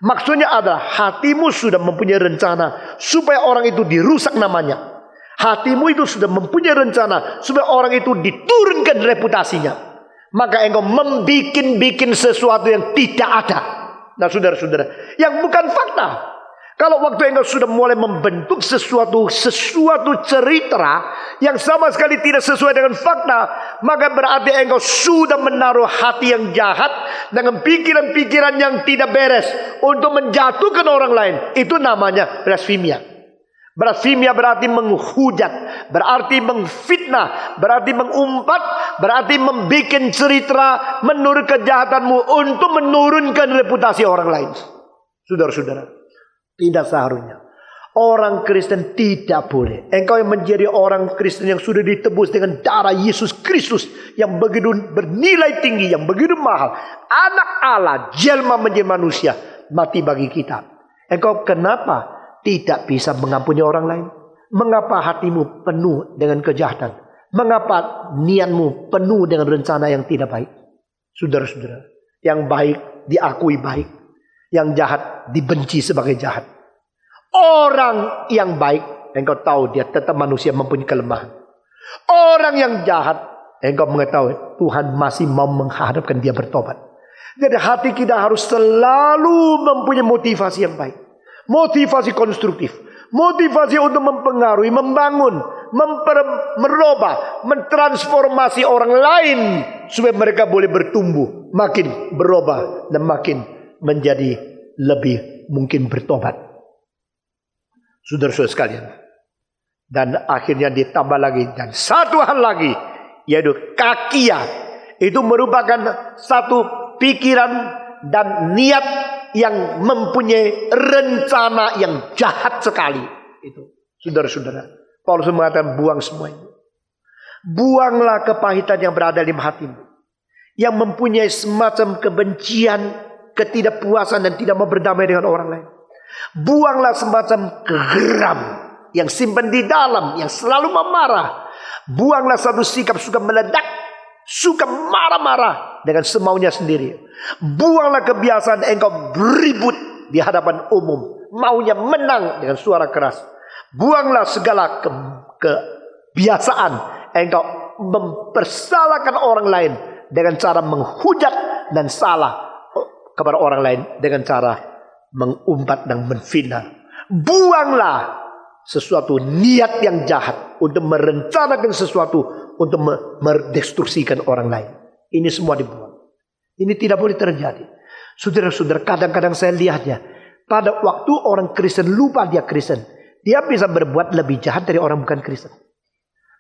Maksudnya adalah hatimu sudah mempunyai rencana supaya orang itu dirusak namanya. Hatimu itu sudah mempunyai rencana supaya orang itu diturunkan reputasinya. Maka engkau membikin sesuatu yang tidak ada. Nah saudara-saudara, yang bukan fakta. Kalau waktu engkau sudah mulai membentuk sesuatu cerita yang sama sekali tidak sesuai dengan fakta, maka berarti engkau sudah menaruh hati yang jahat dengan pikiran-pikiran yang tidak beres untuk menjatuhkan orang lain. Itu namanya blasfemia. Blasfemia berarti menghujat, berarti mengfitnah, berarti mengumpat, berarti membuat cerita menurut kejahatanmu untuk menurunkan reputasi orang lain. Saudara-saudara, tidak seharusnya. Orang Kristen tidak boleh. Engkau yang menjadi orang Kristen yang sudah ditebus dengan darah Yesus Kristus yang begitu bernilai tinggi, yang begitu mahal. Anak Allah, jelma menjadi manusia, mati bagi kita. Engkau kenapa tidak bisa mengampuni orang lain? Mengapa hatimu penuh dengan kejahatan? Mengapa niatmu penuh dengan rencana yang tidak baik? Saudara-saudara, yang baik diakui baik, yang jahat dibenci sebagai jahat. Orang yang baik, engkau tahu dia tetap manusia mempunyai kelemahan. Orang yang jahat, engkau mengetahui Tuhan masih mau menghadapkan dia bertobat. Jadi hati kita harus selalu mempunyai motivasi yang baik. Motivasi konstruktif. Motivasi untuk mempengaruhi, membangun, merubah, mentransformasi orang lain. Supaya mereka boleh bertumbuh, makin berubah, dan makin menjadi lebih mungkin bertobat. Saudara-saudara sekalian. Dan akhirnya ditambah lagi. Dan satu hal lagi. Yaitu kakia. Itu merupakan satu pikiran dan niat yang mempunyai rencana yang jahat sekali. Itu. Saudara-saudara. Paulus mengatakan buang semua itu. Buanglah kepahitan yang berada dalam hatimu. Yang mempunyai semacam kebencian, ketidakpuasan dan tidak mau berdamai dengan orang lain. Buanglah semacam geram yang simpan di dalam, yang selalu memarah. Buanglah satu sikap suka meledak, suka marah-marah dengan semaunya sendiri. Buanglah kebiasaan engkau beribut di hadapan umum, maunya menang dengan suara keras. Buanglah segala kebiasaan engkau mempersalahkan orang lain dengan cara menghujat dan salah kepada orang lain dengan cara mengumpat dan menfitnah. Buanglah sesuatu niat yang jahat untuk merencanakan sesuatu untuk mendestruksikan orang lain. Ini semua dibuang. Ini tidak boleh terjadi. Saudara-saudara, kadang-kadang saya lihatnya. Pada waktu orang Kristen lupa dia Kristen, dia bisa berbuat lebih jahat dari orang bukan Kristen.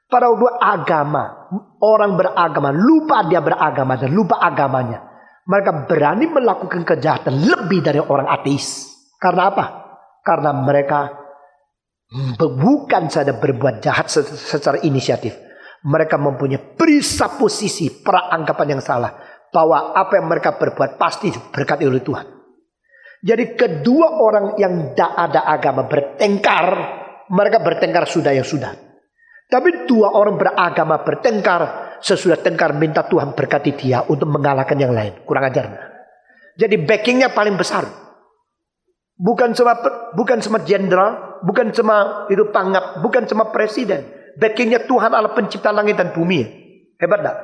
Pada waktu agama, orang beragama lupa dia beragama dan lupa agamanya. Mereka berani melakukan kejahatan lebih dari orang ateis. Karena apa? Karena mereka bukan saja berbuat jahat secara inisiatif. Mereka mempunyai presupposisi, peranggapan yang salah. Bahwa apa yang mereka berbuat pasti berkati oleh Tuhan. Jadi kedua orang yang tidak ada agama bertengkar. Mereka bertengkar sudah yang sudah. Tapi dua orang beragama bertengkar. Sesudah tengkar minta Tuhan berkati dia untuk mengalahkan yang lain. Kurang ajar. Jadi backingnya paling besar. Bukan cuma jenderal, bukan cuma itu pangap, bukan cuma presiden. Backingnya Tuhan Allah pencipta langit dan bumi. Hebat tak?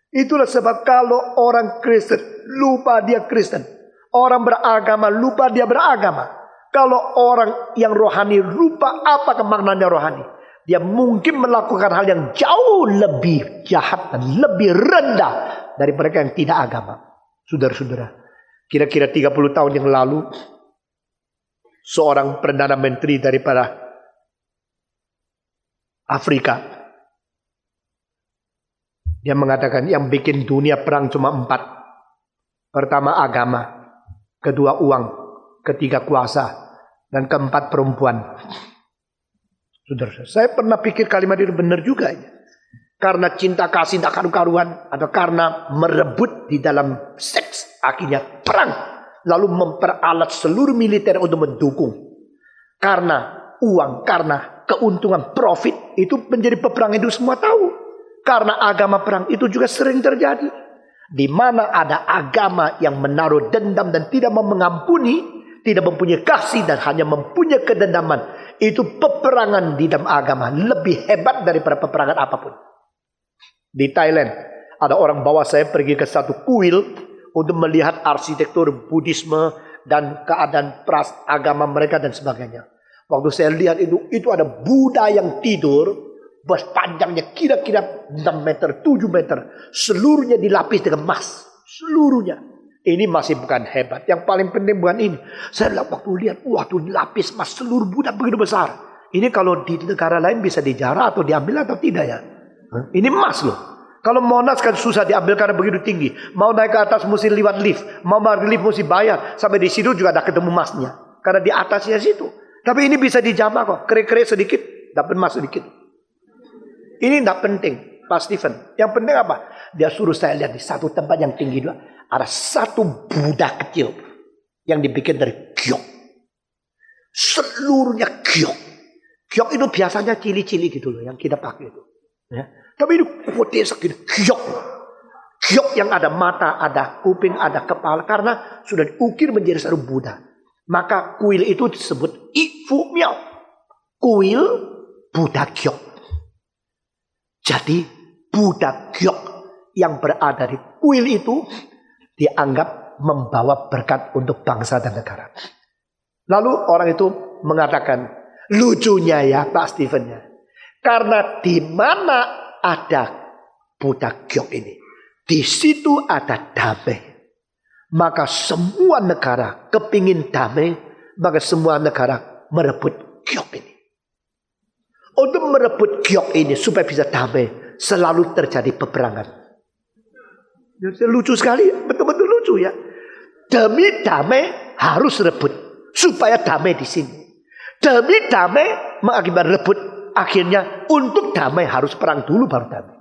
Itulah sebab kalau orang Kristen lupa dia Kristen. Orang beragama lupa dia beragama. Kalau orang yang rohani lupa apa maknanya rohani. Dia mungkin melakukan hal yang jauh lebih jahat dan lebih rendah dari mereka yang tidak agama. Saudara-saudara, kira-kira 30 tahun yang lalu, seorang Perdana Menteri daripada Afrika, dia mengatakan yang bikin dunia perang cuma 4. Pertama agama, kedua uang, ketiga kuasa, dan keempat perempuan. Saudara, saya pernah pikir kalimat itu benar juga. Karena cinta kasih tak karu-karuan. Atau karena merebut di dalam seks. Akhirnya perang. Lalu memperalat seluruh militer untuk mendukung. Karena uang, karena keuntungan, profit. Itu menjadi peperangan itu semua tahu. Karena agama perang itu juga sering terjadi. Di mana ada agama yang menaruh dendam dan tidak mau mengampuni. Tidak mempunyai kasih dan hanya mempunyai kedendaman. Itu peperangan di dalam agama. Lebih hebat daripada peperangan apapun. Di Thailand. Ada orang bawa saya pergi ke satu kuil. Untuk melihat arsitektur Buddhisme. Dan keadaan agama mereka dan sebagainya. Waktu saya lihat itu ada Buddha yang tidur. Panjangnya kira-kira 6 meter, 7 meter. Seluruhnya dilapis dengan emas. Seluruhnya. Ini masih bukan hebat. Yang paling penting bukan ini. Saya waktu lihat, tuh lapis emas seluruh Buddha begitu besar. Ini kalau di negara lain bisa dijarah atau diambil atau tidak ya. Ini emas loh. Kalau Monas kan susah diambil karena begitu tinggi. Mau naik ke atas mesti lewat lift. Mau lift mesti bayar. Sampai di situ juga ada ketemu emasnya. Karena di atasnya situ. Tapi ini bisa dijamah kok. Kere-kere sedikit, dapat emas sedikit. Ini tidak penting, Pak Stephen. Yang penting apa? Dia suruh saya lihat di satu tempat yang tinggi dua. Ada satu Buddha kecil. Yang dibikin dari giok. Seluruhnya giok. Giok itu biasanya cili-cili gitu loh. Yang kita pakai itu. Ya. Tapi itu putih segitu. Giok. Giok yang ada mata, ada kuping, ada kepala. Karena sudah diukir menjadi satu Buddha. Maka kuil itu disebut Ifu Miao. Kuil Buddha Giok. Jadi Buddha Giok yang berada di kuil itu dianggap membawa berkat untuk bangsa dan negara. Lalu orang itu mengatakan, lucunya ya Pak Stephen ya. Karena di mana ada Buddha Giok ini, di situ ada damai. Maka semua negara kepingin damai, maka semua negara merebut Giok ini. Untuk merebut Giok ini supaya bisa damai, selalu terjadi peperangan. Lucu sekali, betul-betul lucu ya. Demi damai harus rebut supaya damai di sini. Demi damai mengakibatkan rebut. Akhirnya untuk damai harus perang dulu baru damai.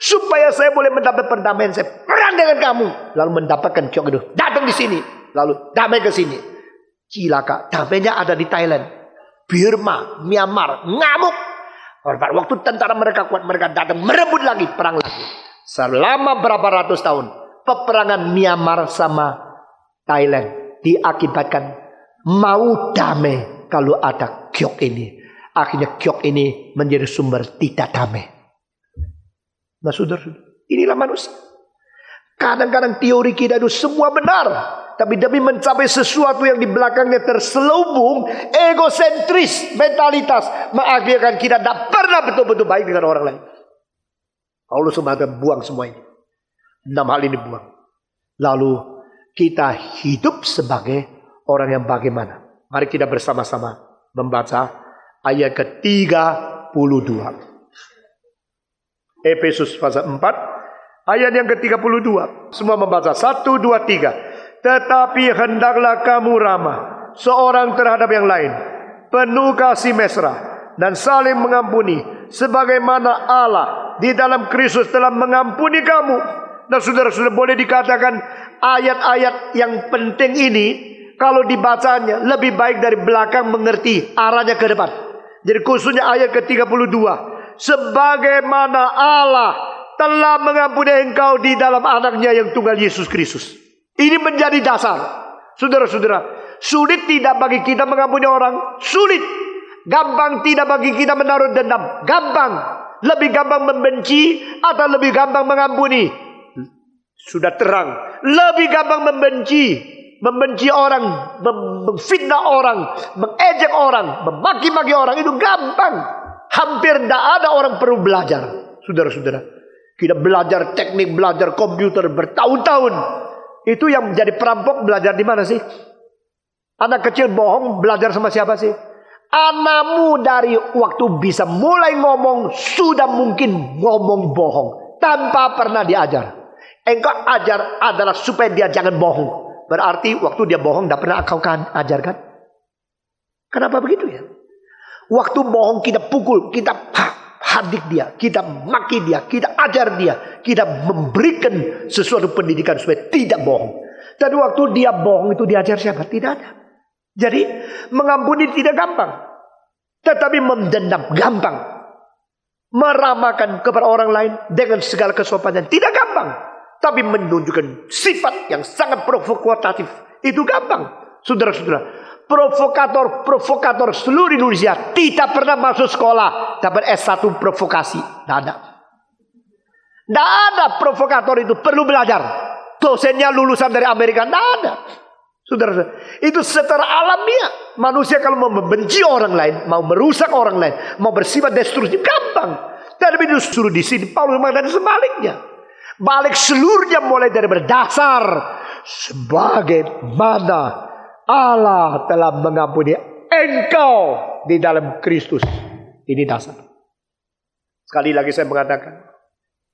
Supaya saya boleh mendapat perdamaian, saya perang dengan kamu. Lalu mendapatkan Giok itu. Datang di sini. Lalu damai ke sini. Cilaka. Damainya ada di Thailand. Burma, Myanmar. Ngamuk. Pada waktu tentara mereka kuat, mereka datang merebut lagi. Perang lagi. Selama berapa ratus tahun. Peperangan Myanmar sama Thailand. Diakibatkan mau damai kalau ada Giok ini. Akhirnya Giok ini menjadi sumber tidak damai. Nah saudara-saudara, inilah manusia. Kadang-kadang teori kita itu semua benar. Tapi demi mencapai sesuatu yang di belakangnya terselubung egosentris mentalitas. Mengakhirkan kita tidak pernah betul-betul baik dengan orang lain. Paulus mengatakan buang semua ini. 6 hal ini buang. Lalu kita hidup sebagai orang yang bagaimana? Mari kita bersama-sama membaca ayat ke-32. Efesus pasal 4 ayat yang ke-32. Semua membaca 1, 2, 3. Tetapi hendaklah kamu ramah seorang terhadap yang lain, penuh kasih mesra dan saling mengampuni, sebagaimana Allah di dalam Kristus telah mengampuni kamu. Dan saudara-saudara, boleh dikatakan ayat-ayat yang penting ini kalau dibacanya lebih baik dari belakang mengerti arahnya ke depan. Jadi khususnya ayat ke-32. Sebagaimana Allah telah mengampuni engkau di dalam anaknya yang tunggal Yesus Kristus. Ini menjadi dasar. Saudara-saudara, sulit tidak bagi kita mengampuni orang. Sulit. Gampang tidak bagi kita menaruh dendam. Gampang. Lebih gampang membenci atau lebih gampang mengampuni? Sudah terang. Lebih gampang membenci orang, memfitnah orang, mengejek orang, memaki-maki orang, itu gampang. Hampir tidak ada orang perlu belajar. Saudara-saudara, kita belajar teknik, belajar komputer bertahun-tahun. Itu yang menjadi perampok belajar di mana sih? Anak kecil bohong belajar sama siapa sih? Anakmu dari waktu bisa mulai ngomong sudah mungkin ngomong bohong tanpa pernah diajar. Engkau ajar adalah supaya dia jangan bohong. Berarti waktu dia bohong tidak pernah kau ajarkan. Kenapa begitu ya? Waktu bohong kita pukul, kita hadik dia, kita maki dia, kita ajar dia, kita memberikan sesuatu pendidikan supaya tidak bohong. Tapi waktu dia bohong itu diajar siapa? Tidak ada. Jadi mengampuni tidak gampang, tetapi mendendam gampang. Meramahkan kepada orang lain dengan segala kesopanan tidak gampang. Tapi menunjukkan sifat yang sangat provokatif itu gampang. Saudara-saudara, provokator seluruh Indonesia tidak pernah masuk sekolah dapat S1 provokasi. Tidak ada. Tidak ada provokator itu perlu belajar. Dosennya lulusan dari Amerika. Tidak ada. Saudara-saudara, itu secara alamiah. Manusia kalau mau membenci orang lain, mau merusak orang lain, mau bersifat destruktif, gampang. Tapi justru di sini Paulus mengatakan sebaliknya. Balik seluruhnya mulai dari berdasar sebagaimana Allah telah mengampuni engkau di dalam Kristus. Ini dasar. Sekali lagi saya mengatakan,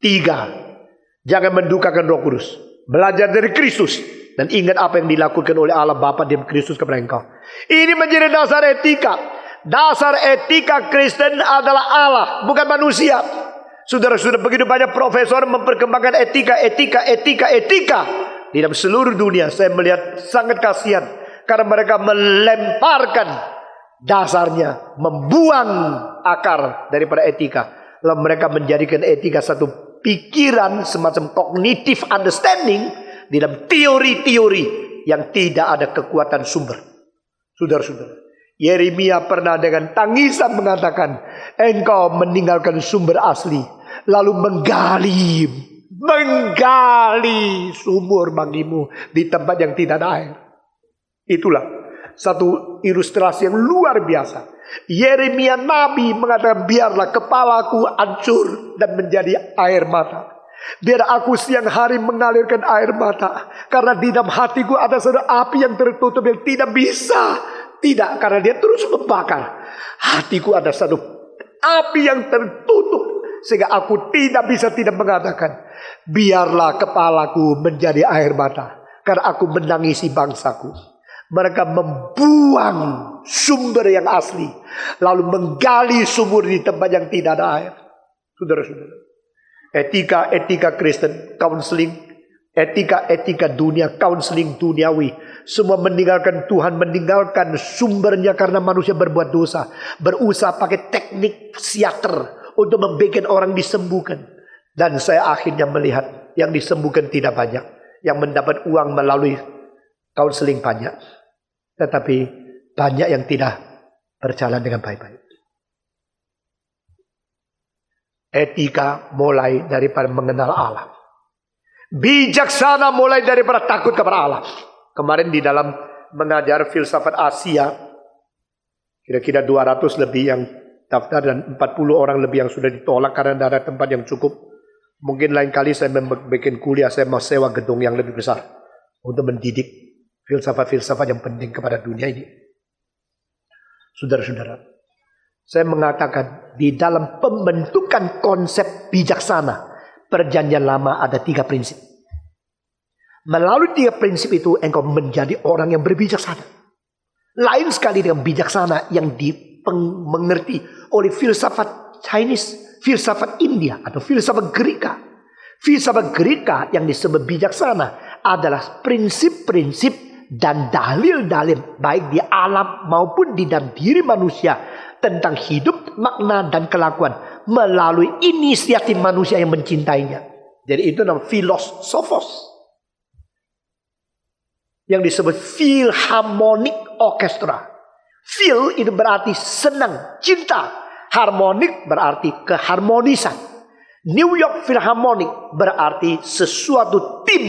3. Jangan mendukakan Roh Kudus. Belajar dari Kristus. Dan ingat apa yang dilakukan oleh Allah Bapa di Kristus kepada engkau. Ini menjadi dasar etika. Dasar etika Kristen adalah Allah, bukan manusia. Saudara-saudara, begitu banyak profesor memperkembangkan etika. Di dalam seluruh dunia saya melihat sangat kasihan. Karena mereka melemparkan dasarnya. Membuang akar daripada etika. Lalu mereka menjadikan etika satu pikiran, semacam cognitive understanding. Di dalam teori-teori yang tidak ada kekuatan sumber. Saudara-saudara, Yeremia pernah dengan tangisan mengatakan, engkau meninggalkan sumber asli, lalu menggali sumur bagimu di tempat yang tidak ada air. Itulah satu ilustrasi yang luar biasa. Yeremia Nabi mengatakan, biarlah kepalaku hancur dan menjadi air mata. Biar aku siang hari mengalirkan air mata. Karena di dalam hatiku ada satu api yang tertutup yang tidak bisa. Tidak, karena dia terus membakar. Hatiku ada satu api yang tertutup. Sehingga aku tidak bisa tidak mengatakan, biarlah kepalaku menjadi air mata. Karena aku menangisi bangsaku. Mereka membuang sumber yang asli. Lalu menggali sumur di tempat yang tidak ada air. Saudara-saudara, etika Kristen, counseling, etika dunia, counseling duniawi, semua meninggalkan Tuhan, meninggalkan sumbernya karena manusia berbuat dosa, berusaha pakai teknik psikiater untuk membuat orang disembuhkan. Dan saya akhirnya melihat yang disembuhkan tidak banyak, yang mendapat uang melalui counseling banyak, tetapi banyak yang tidak berjalan dengan baik-baik. Etika mulai daripada mengenal Allah. Bijaksana mulai daripada takut kepada Allah. Kemarin di dalam mengajar filsafat Asia, kira-kira 200 lebih yang daftar dan 40 orang lebih yang sudah ditolak karena tidak ada tempat yang cukup. Mungkin lain kali saya membuat kuliah, saya mau sewa gedung yang lebih besar untuk mendidik filsafat-filsafat yang penting kepada dunia ini. Saudara-saudara, saya mengatakan di dalam pembentukan konsep bijaksana, perjanjian lama ada 3 prinsip. Melalui 3 prinsip itu engkau menjadi orang yang berbijaksana. Lain sekali dengan bijaksana yang dimengerti oleh filsafat Chinese, filsafat India atau filsafat Greka. Filsafat Greka yang disebut bijaksana adalah prinsip-prinsip dan dalil-dalil baik di alam maupun di dalam diri manusia tentang hidup, makna, dan kelakuan melalui inisiatif manusia yang mencintainya. Jadi itu namanya filosofos. Yang disebut Philharmonic Orchestra. Phil itu berarti senang, cinta. Harmonik berarti keharmonisan. New York Philharmonic berarti sesuatu tim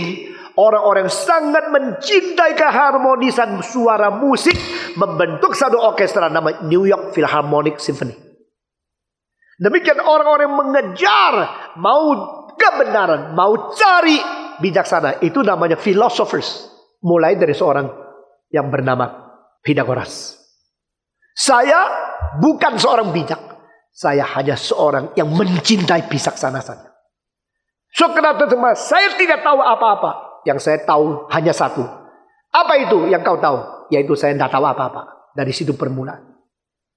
orang-orang yang sangat mencintai keharmonisan suara musik membentuk satu orkestra nama New York Philharmonic Symphony. Demikian orang-orang yang mengejar mau kebenaran, mau cari bijaksana, itu namanya philosophers. Mulai dari seorang yang bernama Pythagoras. Saya bukan seorang bijak, saya hanya seorang yang mencintai bijaksana saja. Socrates, saya tidak tahu apa-apa. Yang saya tahu hanya satu. Apa itu yang kau tahu? Yaitu saya tidak tahu apa-apa. Dari situ permulaan.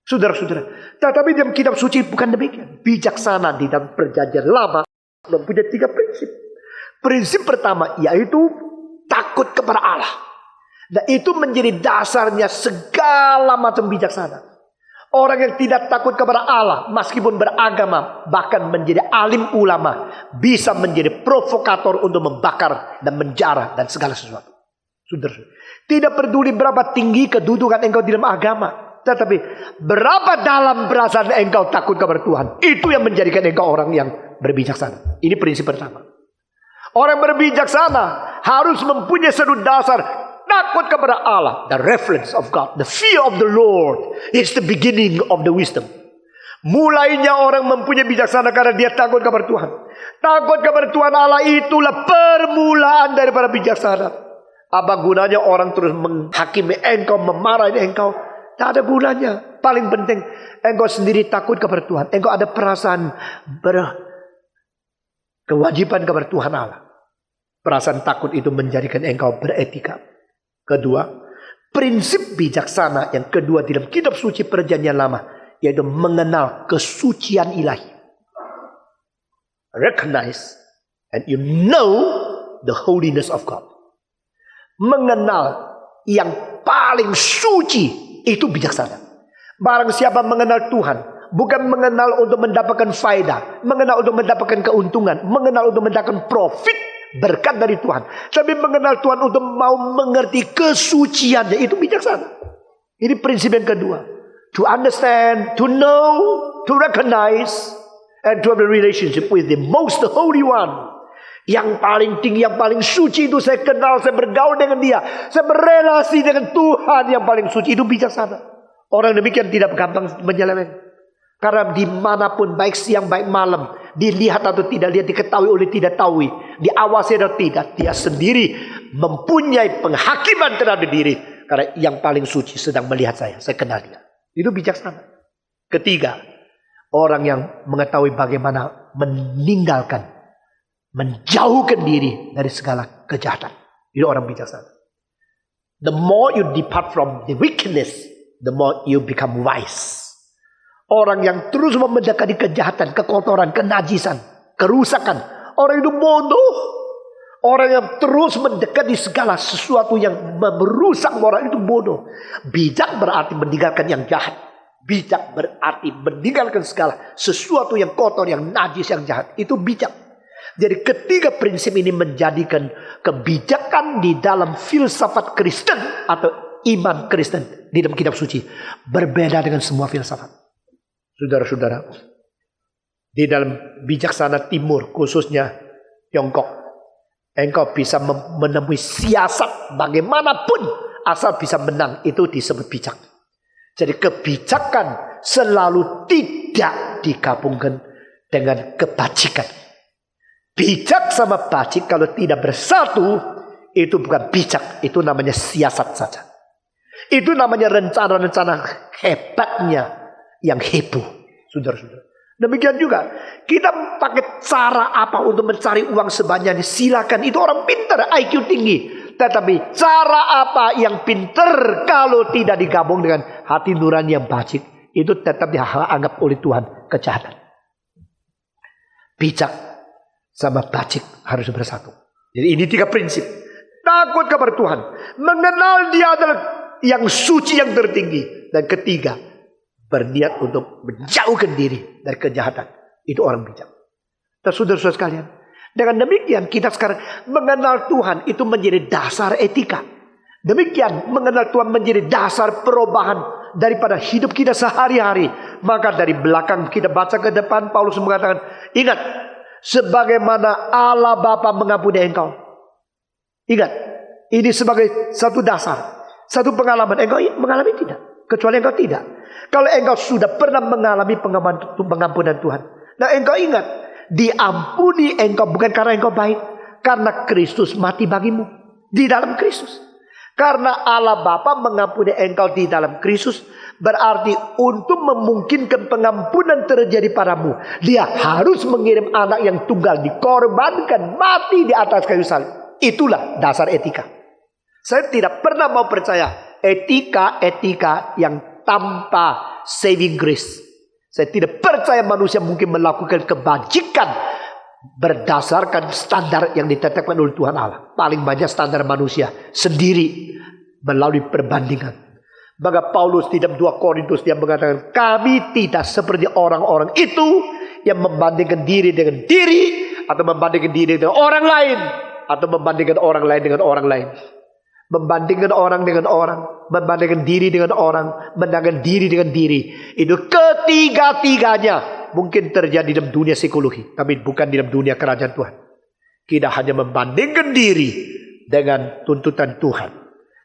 Saudara-saudara. Tetapi dalam kitab suci bukan demikian. Bijaksana di dalam perjanjian lama mempunyai 3 prinsip. Prinsip pertama yaitu takut kepada Allah. Dan itu menjadi dasarnya segala macam bijaksana. Orang yang tidak takut kepada Allah, meskipun beragama, bahkan menjadi alim ulama, bisa menjadi provokator untuk membakar dan menjarah dan segala sesuatu. Saudara, tidak peduli berapa tinggi kedudukan engkau di dalam agama, tetapi berapa dalam perasaan engkau takut kepada Tuhan, itu yang menjadikan engkau orang yang berbijaksana. Ini prinsip pertama. Orang berbijaksana harus mempunyai satu dasar. Takut kepada Allah, the reverence of God, the fear of the Lord is the beginning of the wisdom. Mulainya orang mempunyai bijaksana karena dia takut kepada Tuhan. Takut kepada Tuhan Allah itulah permulaan daripada bijaksana. Apa gunanya orang terus menghakimi engkau, memarahi engkau? Tak ada gunanya. Paling penting engkau sendiri takut kepada Tuhan. Engkau ada perasaan Kewajiban kepada Tuhan Allah. Perasaan takut itu menjadikan engkau beretika. Kedua, prinsip bijaksana yang kedua di dalam kitab suci Perjanjian Lama, yaitu mengenal kesucian ilahi. Recognize and you know the holiness of God. Mengenal yang paling suci itu bijaksana. Barang siapa mengenal Tuhan, bukan mengenal untuk mendapatkan faedah, mengenal untuk mendapatkan keuntungan, mengenal untuk mendapatkan profit, berkat dari Tuhan, tapi mengenal Tuhan untuk mau mengerti kesuciannya, itu bijaksana. Ini prinsip yang kedua. To understand, to know, to recognize, and to have a relationship with the most holy one. Yang paling tinggi, yang paling suci itu saya kenal, saya bergaul dengan dia, saya berelasi dengan Tuhan yang paling suci. Itu bijaksana. Orang demikian tidak gampang menyeleweng. Karena dimanapun, baik siang, baik malam, dilihat atau tidak lihat, diketahui oleh tidak tahu, diawasi atau tidak, dia sendiri mempunyai penghakiman terhadap diri. Karena yang paling suci sedang melihat saya kenal dia. Itu bijaksana. Ketiga, orang yang mengetahui bagaimana meninggalkan, menjauhkan diri dari segala kejahatan. Itu orang bijaksana. The more you depart from the wickedness, the more you become wise. Orang yang terus mendekati kejahatan, kekotoran, kenajisan, kerusakan, orang itu bodoh. Orang yang terus mendekati segala sesuatu yang merusak moral itu bodoh. Bijak berarti meninggalkan yang jahat. Bijak berarti meninggalkan segala sesuatu yang kotor, yang najis, yang jahat. Itu bijak. Jadi ketiga prinsip ini menjadikan kebijakan di dalam filsafat Kristen atau iman Kristen di dalam kitab suci berbeda dengan semua filsafat. Saudara-saudara, di dalam bijaksana timur, khususnya Tiongkok, engkau bisa menemui siasat bagaimanapun asal bisa menang, itu disebut bijak. Jadi kebijakan selalu tidak digabungkan dengan kebajikan. Bijak sama bajik kalau tidak bersatu, itu bukan bijak, itu namanya siasat saja. Itu namanya rencana-rencana hebatnya yang heboh, saudara-saudara. Demikian juga, kita pakai cara apa untuk mencari uang sebanyaknya, silakan. Itu orang pintar, IQ tinggi. Tetapi cara apa yang pintar kalau tidak digabung dengan hati nurani yang bajik, itu tetap dianggap oleh Tuhan kejahatan. Bijak sama bajik harus bersatu. Jadi ini tiga prinsip. Takut kepada Tuhan, mengenal Dia adalah yang suci, yang tertinggi. Dan ketiga, berniat untuk menjauhkan diri dari kejahatan. Itu orang bijak. Dan saudara-saudara sekalian, dengan demikian kita sekarang mengenal Tuhan itu menjadi dasar etika. Demikian mengenal Tuhan menjadi dasar perubahan daripada hidup kita sehari-hari. Maka dari belakang kita baca ke depan, Paulus mengatakan, ingat, sebagaimana Allah Bapa mengampuni engkau. Ingat, ini sebagai satu dasar, satu pengalaman. Engkau mengalami tidak? Kecuali engkau tidak. Kalau engkau sudah pernah mengalami pengampunan Tuhan, nah engkau ingat, diampuni engkau bukan karena engkau baik, karena Kristus mati bagimu di dalam Kristus. Karena Allah Bapa mengampuni engkau di dalam Kristus, berarti untuk memungkinkan pengampunan terjadi padamu, Dia harus mengirim anak yang tunggal, dikorbankan, mati di atas kayu salib. Itulah dasar etika. Saya tidak pernah mau percaya etika yang tanpa saving grace. Saya tidak percaya manusia mungkin melakukan kebajikan berdasarkan standar yang ditetapkan oleh Tuhan Allah. Paling banyak standar manusia sendiri melalui perbandingan. Maka Paulus di dalam 2 Korintus dia mengatakan, kami tidak seperti orang-orang itu yang membandingkan diri dengan diri, atau membandingkan diri dengan orang lain, atau membandingkan orang lain dengan orang lain. Membandingkan orang dengan orang, membandingkan diri dengan orang, membandingkan diri dengan diri. Itu ketiga-tiganya mungkin terjadi dalam dunia psikologi, tapi bukan di dalam dunia kerajaan Tuhan. Kita hanya membandingkan diri dengan tuntutan Tuhan,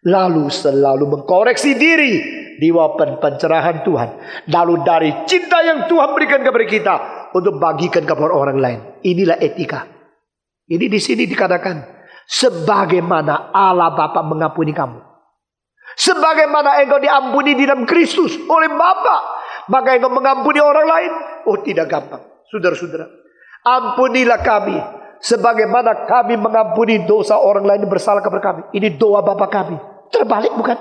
lalu selalu mengkoreksi diri di bawah pencerahan Tuhan. Lalu dari cinta yang Tuhan berikan kepada kita untuk bagikan kepada orang lain. Inilah etika. Ini di sini dikatakan, sebagaimana Allah Bapa mengampuni kamu, sebagaimana engkau diampuni di dalam Kristus oleh Bapa, maka engkau mengampuni orang lain. Oh, tidak gampang, saudara-saudara. Ampunilah kami sebagaimana kami mengampuni dosa orang lain yang bersalah kepada kami. Ini doa Bapa kami. Terbalik bukan?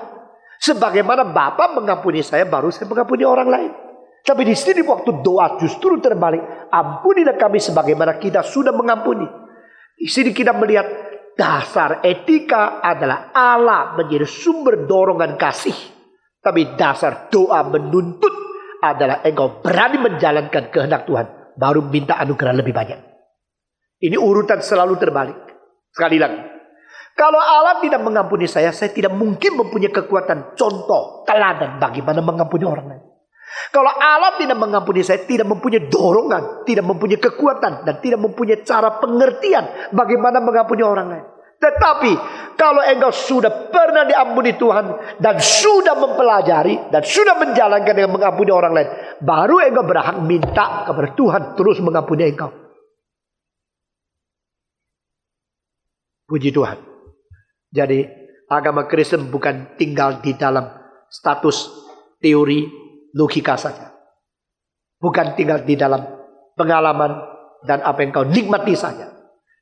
Sebagaimana Bapa mengampuni saya, baru saya mengampuni orang lain. Tapi di sini waktu doa justru terbalik. Ampunilah kami sebagaimana kita sudah mengampuni. Di sini kita melihat dasar etika adalah Allah menjadi sumber dorongan kasih. Tapi dasar doa menuntut adalah engkau berani menjalankan kehendak Tuhan. Baru minta anugerah lebih banyak. Ini urutan selalu terbalik. Sekali lagi. Kalau Allah tidak mengampuni saya tidak mungkin mempunyai kekuatan contoh, teladan bagaimana mengampuni orang lain. Kalau Allah tidak mengampuni saya, tidak mempunyai dorongan, tidak mempunyai kekuatan, dan tidak mempunyai cara pengertian bagaimana mengampuni orang lain. Tetapi kalau engkau sudah pernah diampuni Tuhan dan sudah mempelajari dan sudah menjalankan dengan mengampuni orang lain, baru engkau berhak minta kepada Tuhan terus mengampuni engkau. Puji Tuhan. Jadi agama Kristen bukan tinggal di dalam status teori logika saja. Bukan tinggal di dalam pengalaman dan apa yang kau nikmati saja.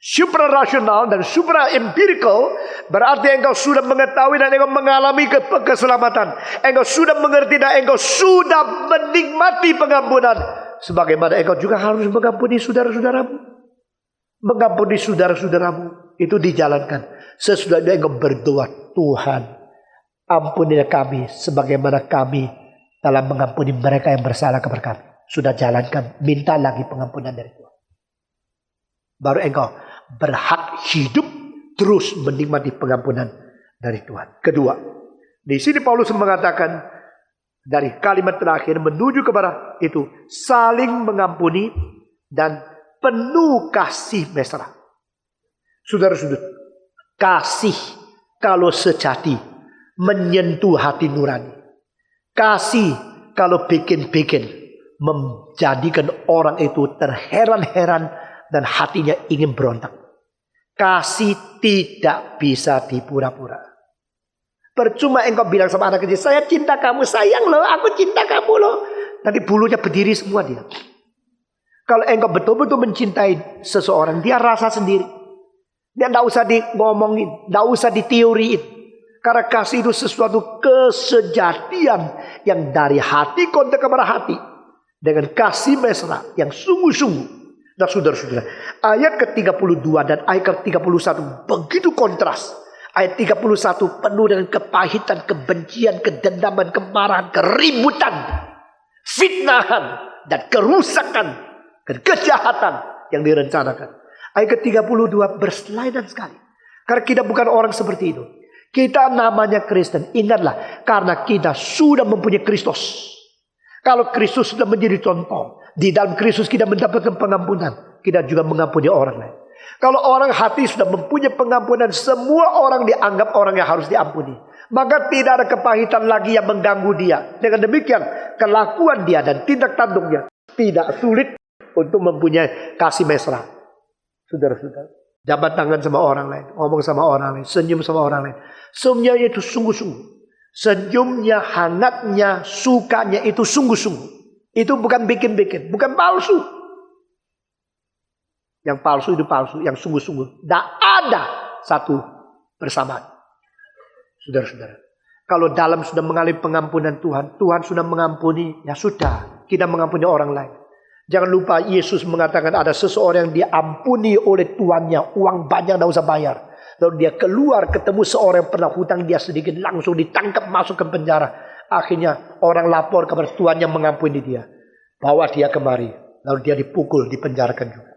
Suprarasional dan supra-empirical berarti engkau sudah mengetahui dan engkau mengalami keselamatan. Engkau sudah mengerti dan engkau sudah menikmati pengampunan. Sebagaimana engkau juga harus mengampuni saudara-saudaramu. Mengampuni saudara-saudaramu itu dijalankan. Sesudah itu engkau berdoa, Tuhan ampunilah kami sebagaimana kami dalam mengampuni mereka yang bersalah kepada kami. Sudah jalankan, minta lagi pengampunan dari Tuhan. Baru engkau berhak hidup terus menikmati pengampunan dari Tuhan. Kedua, di sini Paulus mengatakan dari kalimat terakhir menuju kepada itu saling mengampuni dan penuh kasih mesra. Saudara-saudara, kasih kalau sejati menyentuh hati nurani. Kasih kalau bikin-bikin menjadikan orang itu terheran-heran dan hatinya ingin berontak. Kasih tidak bisa dipura-pura. Percuma engkau bilang sama anak kecil, saya cinta kamu, sayang loh, aku cinta kamu loh. Nanti bulunya berdiri semua dia. Kalau engkau betul-betul mencintai seseorang, dia rasa sendiri. Dia tidak usah ngomongin, tidak usah diteoriin. Karena kasih itu sesuatu kesejatian yang dari hati kontak kepada hati. Dengan kasih mesra yang sungguh-sungguh. Nah saudara-saudara, ayat ke-32 dan ayat ke-31 begitu kontras. Ayat 31 penuh dengan kepahitan, kebencian, kedendaman, kemarahan, keributan, fitnahan, dan kerusakan, dan kejahatan yang direncanakan. Ayat ke-32 berselainan sekali. Karena kita bukan orang seperti itu. Kita namanya Kristen. Ingatlah, karena kita sudah mempunyai Kristus. Kalau Kristus sudah menjadi contoh, di dalam Kristus kita mendapatkan pengampunan, kita juga mengampuni orang lain. Kalau orang hati sudah mempunyai pengampunan, semua orang dianggap orang yang harus diampuni. Maka tidak ada kepahitan lagi yang mengganggu dia. Dengan demikian, kelakuan dia dan tindak tanduknya tidak sulit untuk mempunyai kasih mesra. Saudara-saudara, jabat tangan sama orang lain, ngomong sama orang lain, senyum sama orang lain. Semuanya itu sungguh-sungguh. Senyumnya, hangatnya, sukanya itu sungguh-sungguh. Itu bukan bikin-bikin, bukan palsu. Yang palsu itu palsu, yang sungguh-sungguh. Tidak ada satu bersamaan. Saudara-saudara, kalau dalam sudah mengalami pengampunan Tuhan, Tuhan sudah mengampuni, ya sudah, kita mengampuni orang lain. Jangan lupa Yesus mengatakan ada seseorang yang diampuni oleh tuannya, uang banyak tidak usah bayar. Lalu dia keluar ketemu seorang yang pernah hutang dia sedikit, langsung ditangkap masuk ke penjara. Akhirnya orang lapor kepada tuannya mengampuni dia. Bawa dia kemari. Lalu dia dipukul, dipenjarakan juga.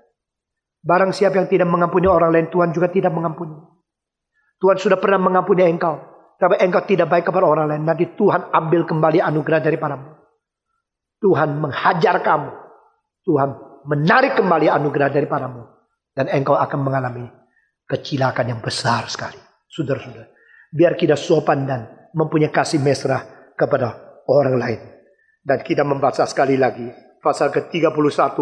Barang siapa yang tidak mengampuni orang lain, Tuhan juga tidak mengampuni. Tuhan sudah pernah mengampuni engkau. Tapi engkau tidak baik kepada orang lain. Nanti Tuhan ambil kembali anugerah daripadamu. Tuhan menghajar kamu. Tuhan menarik kembali anugerah daripadamu. Dan engkau akan mengalami kecelakaan yang besar sekali. Saudara-saudara, biar kita sopan dan mempunyai kasih mesra kepada orang lain. Dan kita membaca sekali lagi pasal ke-31,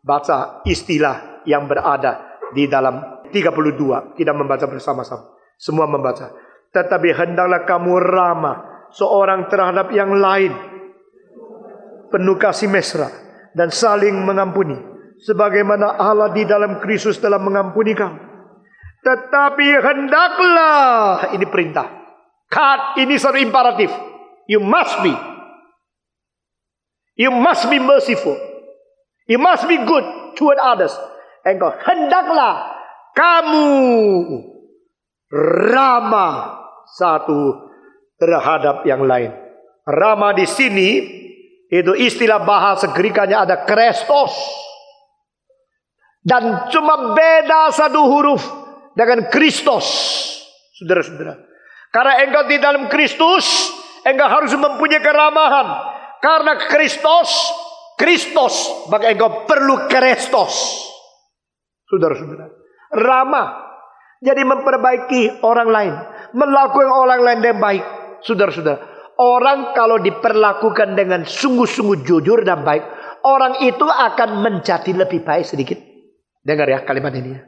baca istilah yang berada di dalam 32. Kita membaca bersama-sama. Semua membaca. Tetapi hendaklah kamu ramah seorang terhadap yang lain, penuh kasih mesra dan saling mengampuni, sebagaimana Allah di dalam Kristus telah mengampuni kamu. Tetapi hendaklah, ini perintah. Ini satu imperatif. You must be. You must be merciful. You must be good toward others. Engkau hendaklah kamu ramah satu terhadap yang lain. Ramah di sini itu istilah bahasa Grekanya ada Kristos. Dan cuma beda satu huruf dengan Kristos. Saudara-saudara. Karena engkau di dalam Kristus, engkau harus mempunyai keramahan. Karena Kristos, maka engkau perlu Kristos. Saudara-saudara. Ramah. Jadi memperbaiki orang lain. Melakukan orang lain yang baik. Saudara-saudara. Orang kalau diperlakukan dengan sungguh-sungguh jujur dan baik, orang itu akan menjadi lebih baik sedikit. Dengar ya kalimat ini ya.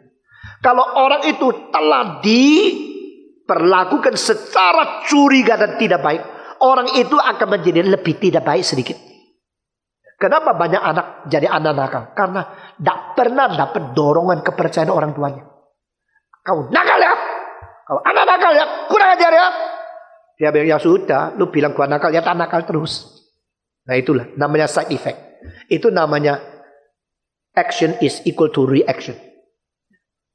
Kalau orang itu telah diperlakukan secara curiga dan tidak baik, orang itu akan menjadi lebih tidak baik sedikit. Kenapa banyak anak jadi anak nakal? Karena tidak pernah dapat dorongan kepercayaan orang tuanya. Kau nakal ya? Kau anak nakal ya? Kurang ajar ya? Dia bilang, ya sudah, lu bilang gua nakal, ya tak nakal terus. Nah itulah, namanya side effect. Itu namanya action is equal to reaction.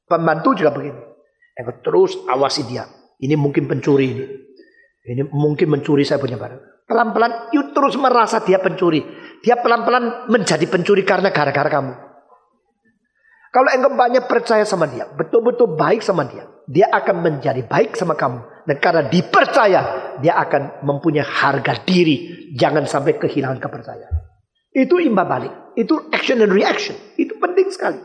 Pembantu juga begini. Terus awasi dia. Ini mungkin pencuri ini. Ini mungkin mencuri saya punya barang. Pelan-pelan, you terus merasa dia pencuri. Dia pelan-pelan menjadi pencuri karena gara-gara kamu. Kalau engkau banyak percaya sama dia, betul-betul baik sama dia, dia akan menjadi baik sama kamu. Dan karena dipercaya, dia akan mempunyai harga diri. Jangan sampai kehilangan kepercayaan. Itu imbal balik. Itu action and reaction. Itu penting sekali.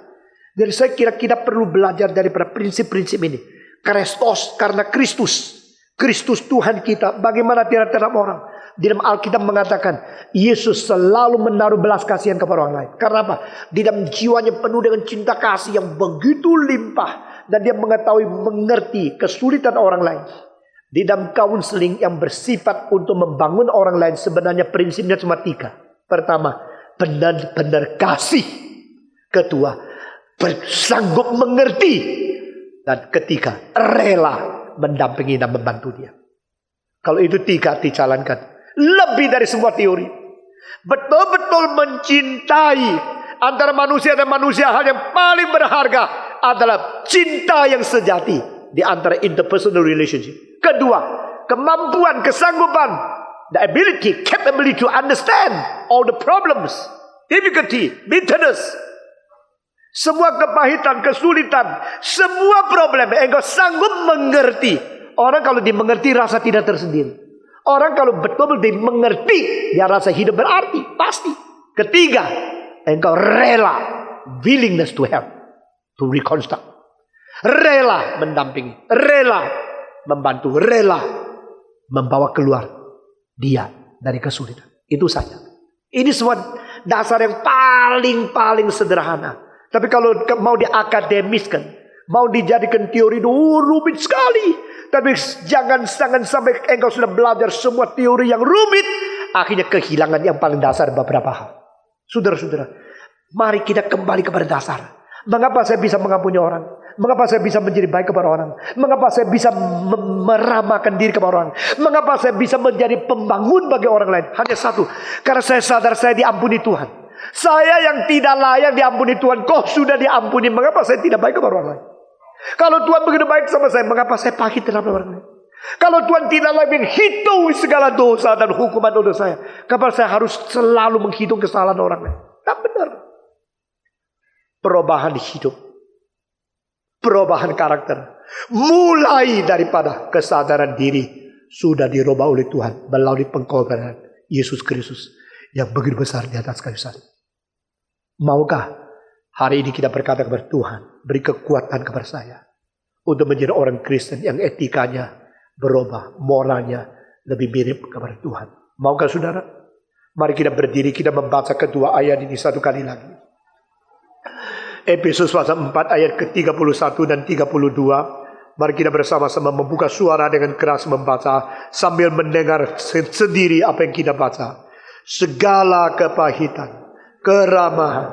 Jadi saya kira kita perlu belajar daripada prinsip-prinsip ini. Kristos, karena Kristus. Kristus Tuhan kita. Bagaimana terhadap orang. Di dalam Alkitab mengatakan, Yesus selalu menaruh belas kasihan kepada orang lain. Karena apa? Di dalam jiwanya penuh dengan cinta kasih yang begitu limpah. Dan dia mengetahui, mengerti kesulitan orang lain. Di dalam counseling yang bersifat untuk membangun orang lain, sebenarnya prinsipnya cuma 3. Pertama, benar-benar kasih. Kedua, sanggup mengerti. Dan ketiga, rela mendampingi dan membantu dia. Kalau itu 3 dijalankan, lebih dari semua teori. Betul-betul mencintai antara manusia dan manusia. Hal yang paling berharga adalah cinta yang sejati di antara interpersonal relationship. Kedua, kemampuan, kesanggupan, the ability, capability to understand all the problems, difficulty, bitterness, semua kepahitan, kesulitan, semua problem, engkau sanggup mengerti. Orang kalau dimengerti rasa tidak tersendiri. Orang kalau betul-betul dimengerti, dia rasa hidup berarti, pasti. Ketiga, engkau rela, willingness to help, to reconstruct. Rela mendampingi, rela membantu, rela membawa keluar dia dari kesulitan. Itu saja. Ini semua dasar yang paling sederhana. Tapi kalau mau diakademiskan, mau dijadikan teori, rumit sekali. Tapi jangan sampai engkau sudah belajar semua teori yang rumit, akhirnya kehilangan yang paling dasar beberapa hal. Saudara-saudara, mari kita kembali kepada dasar. Mengapa saya bisa mengampuni orang? Mengapa saya bisa menjadi baik kepada orang? Mengapa saya bisa meramahkan diri kepada orang? Mengapa saya bisa menjadi pembangun bagi orang lain? Hanya satu, karena saya sadar saya diampuni Tuhan. Saya yang tidak layak diampuni Tuhan, kok sudah diampuni. Mengapa saya tidak baik kepada orang lain? Kalau Tuhan begitu baik sama saya, mengapa saya pahit terhadap orang lain? Kalau Tuhan tidak lagi menghitung segala dosa dan hukuman dosa saya, kenapa saya harus selalu menghitung kesalahan orang lain? Tak benar. Perubahan hidup, perubahan karakter, mulai daripada kesadaran diri sudah dirubah oleh Tuhan melalui pengorbanan Yesus Kristus yang begitu besar di atas kayu salib. Maukah hari ini kita berkata kepada Tuhan, beri kekuatan kepada saya untuk menjadi orang Kristen yang etikanya berubah, moralnya lebih mirip kepada Tuhan. Maukah saudara? Mari kita berdiri, kita membaca kedua ayat ini satu kali lagi. Efesus pasal 4 ayat ke-31 dan 32. Mari kita bersama-sama membuka suara dengan keras membaca sambil mendengar sendiri apa yang kita baca. Segala kepahitan, keramahan,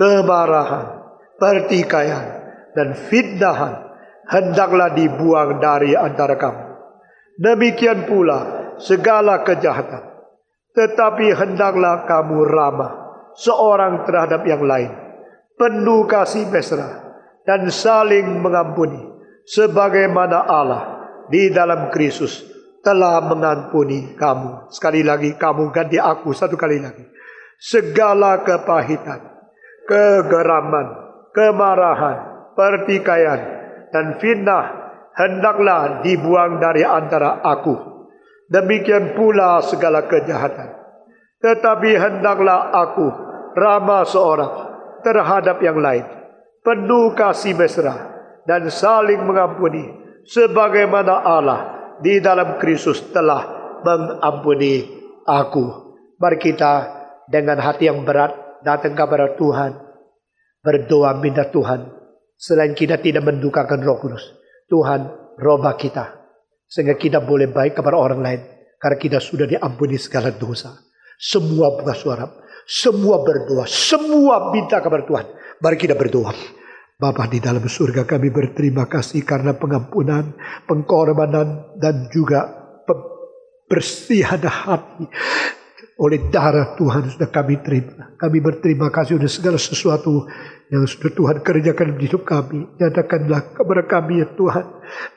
kemarahan, pertikaian, dan fitnahan hendaklah dibuang dari antara kamu. Demikian pula segala kejahatan. Tetapi hendaklah kamu ramah seorang terhadap yang lain, penuh kasih mesra, dan saling mengampuni, sebagaimana Allah di dalam Kristus telah mengampuni kamu. Sekali lagi, kamu ganti aku, satu kali lagi. Segala kepahitan, kegeraman, kemarahan, pertikaian, dan fitnah hendaklah dibuang dari antara aku. Demikian pula segala kejahatan. Tetapi hendaklah aku ramah seorang terhadap yang lain, penuh kasih mesra, dan saling mengampuni, sebagaimana Allah di dalam Kristus telah mengampuni aku. Mari kita dengan hati yang berat datang kepada Tuhan, berdoa minta Tuhan, selain kita tidak mendukakan Roh Kudus, Tuhan robah kita, sehingga kita boleh baik kepada orang lain, karena kita sudah diampuni segala dosa. Semua buka suara, semua berdoa, semua minta kepada Tuhan. Mari kita berdoa. Bapa di dalam surga, kami berterima kasih karena pengampunan, pengorbanan, dan juga pembersihan hati oleh darah Tuhan sudah kami terima. Kami berterima kasih untuk segala sesuatu yang sudah Tuhan kerjakan di hidup kami. Nyatakanlah kepada kami ya Tuhan,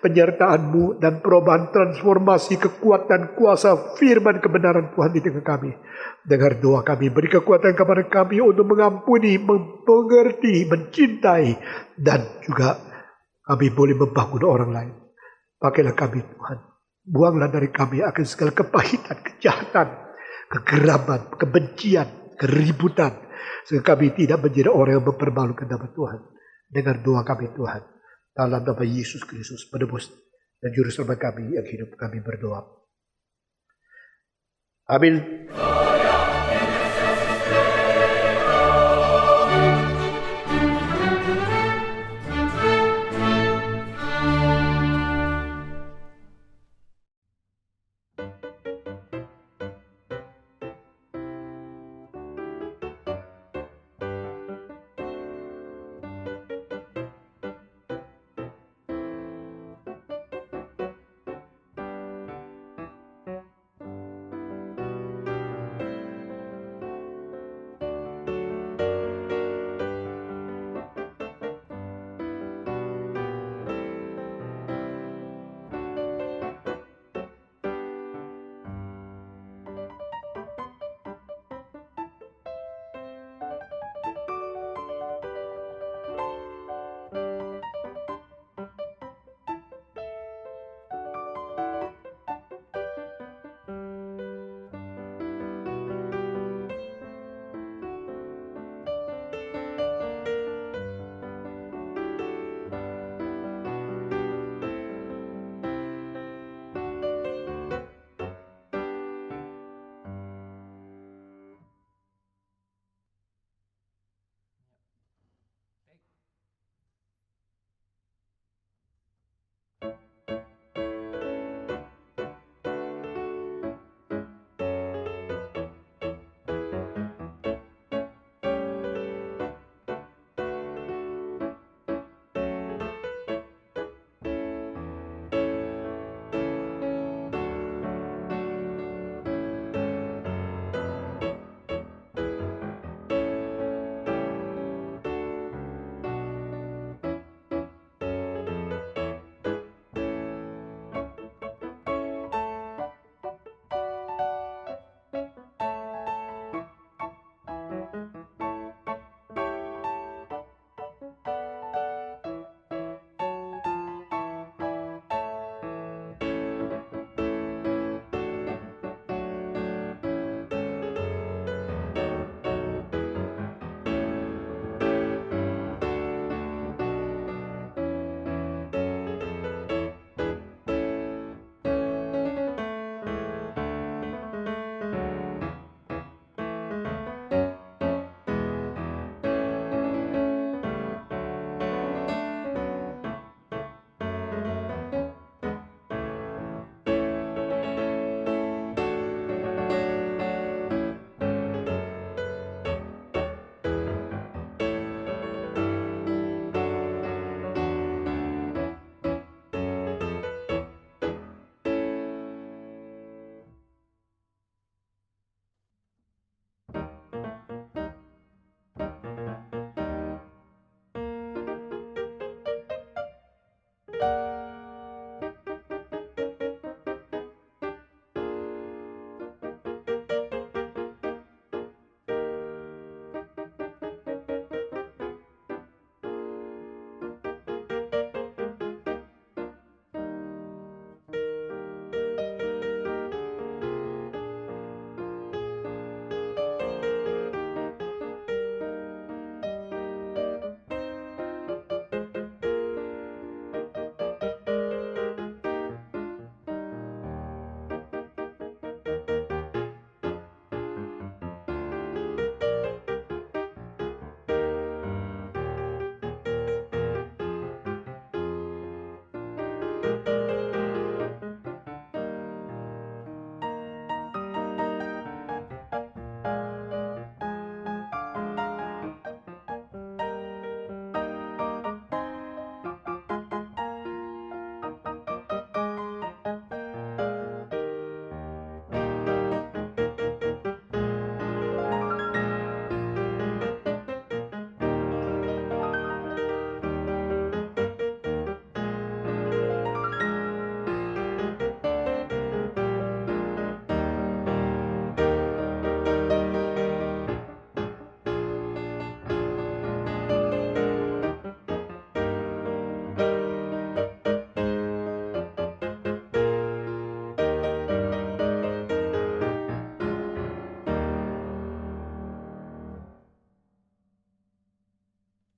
penyertaan-Mu dan perubahan transformasi, kekuatan, kuasa, firman, kebenaran Tuhan di tengah kami. Dengar doa kami, beri kekuatan kepada kami untuk mengampuni, mengerti, mencintai, dan juga kami boleh membangun orang lain. Pakailah kami Tuhan, buanglah dari kami akan segala kepahitan, kejahatan, kegeraman, kebencian, keributan, sehingga kami tidak menjadi orang yang mempermalukan nama Tuhan. Dengar doa kami Tuhan, dalam nama Yesus Kristus, penebus dan juru selamat kami yang hidup, kami berdoa. Amin.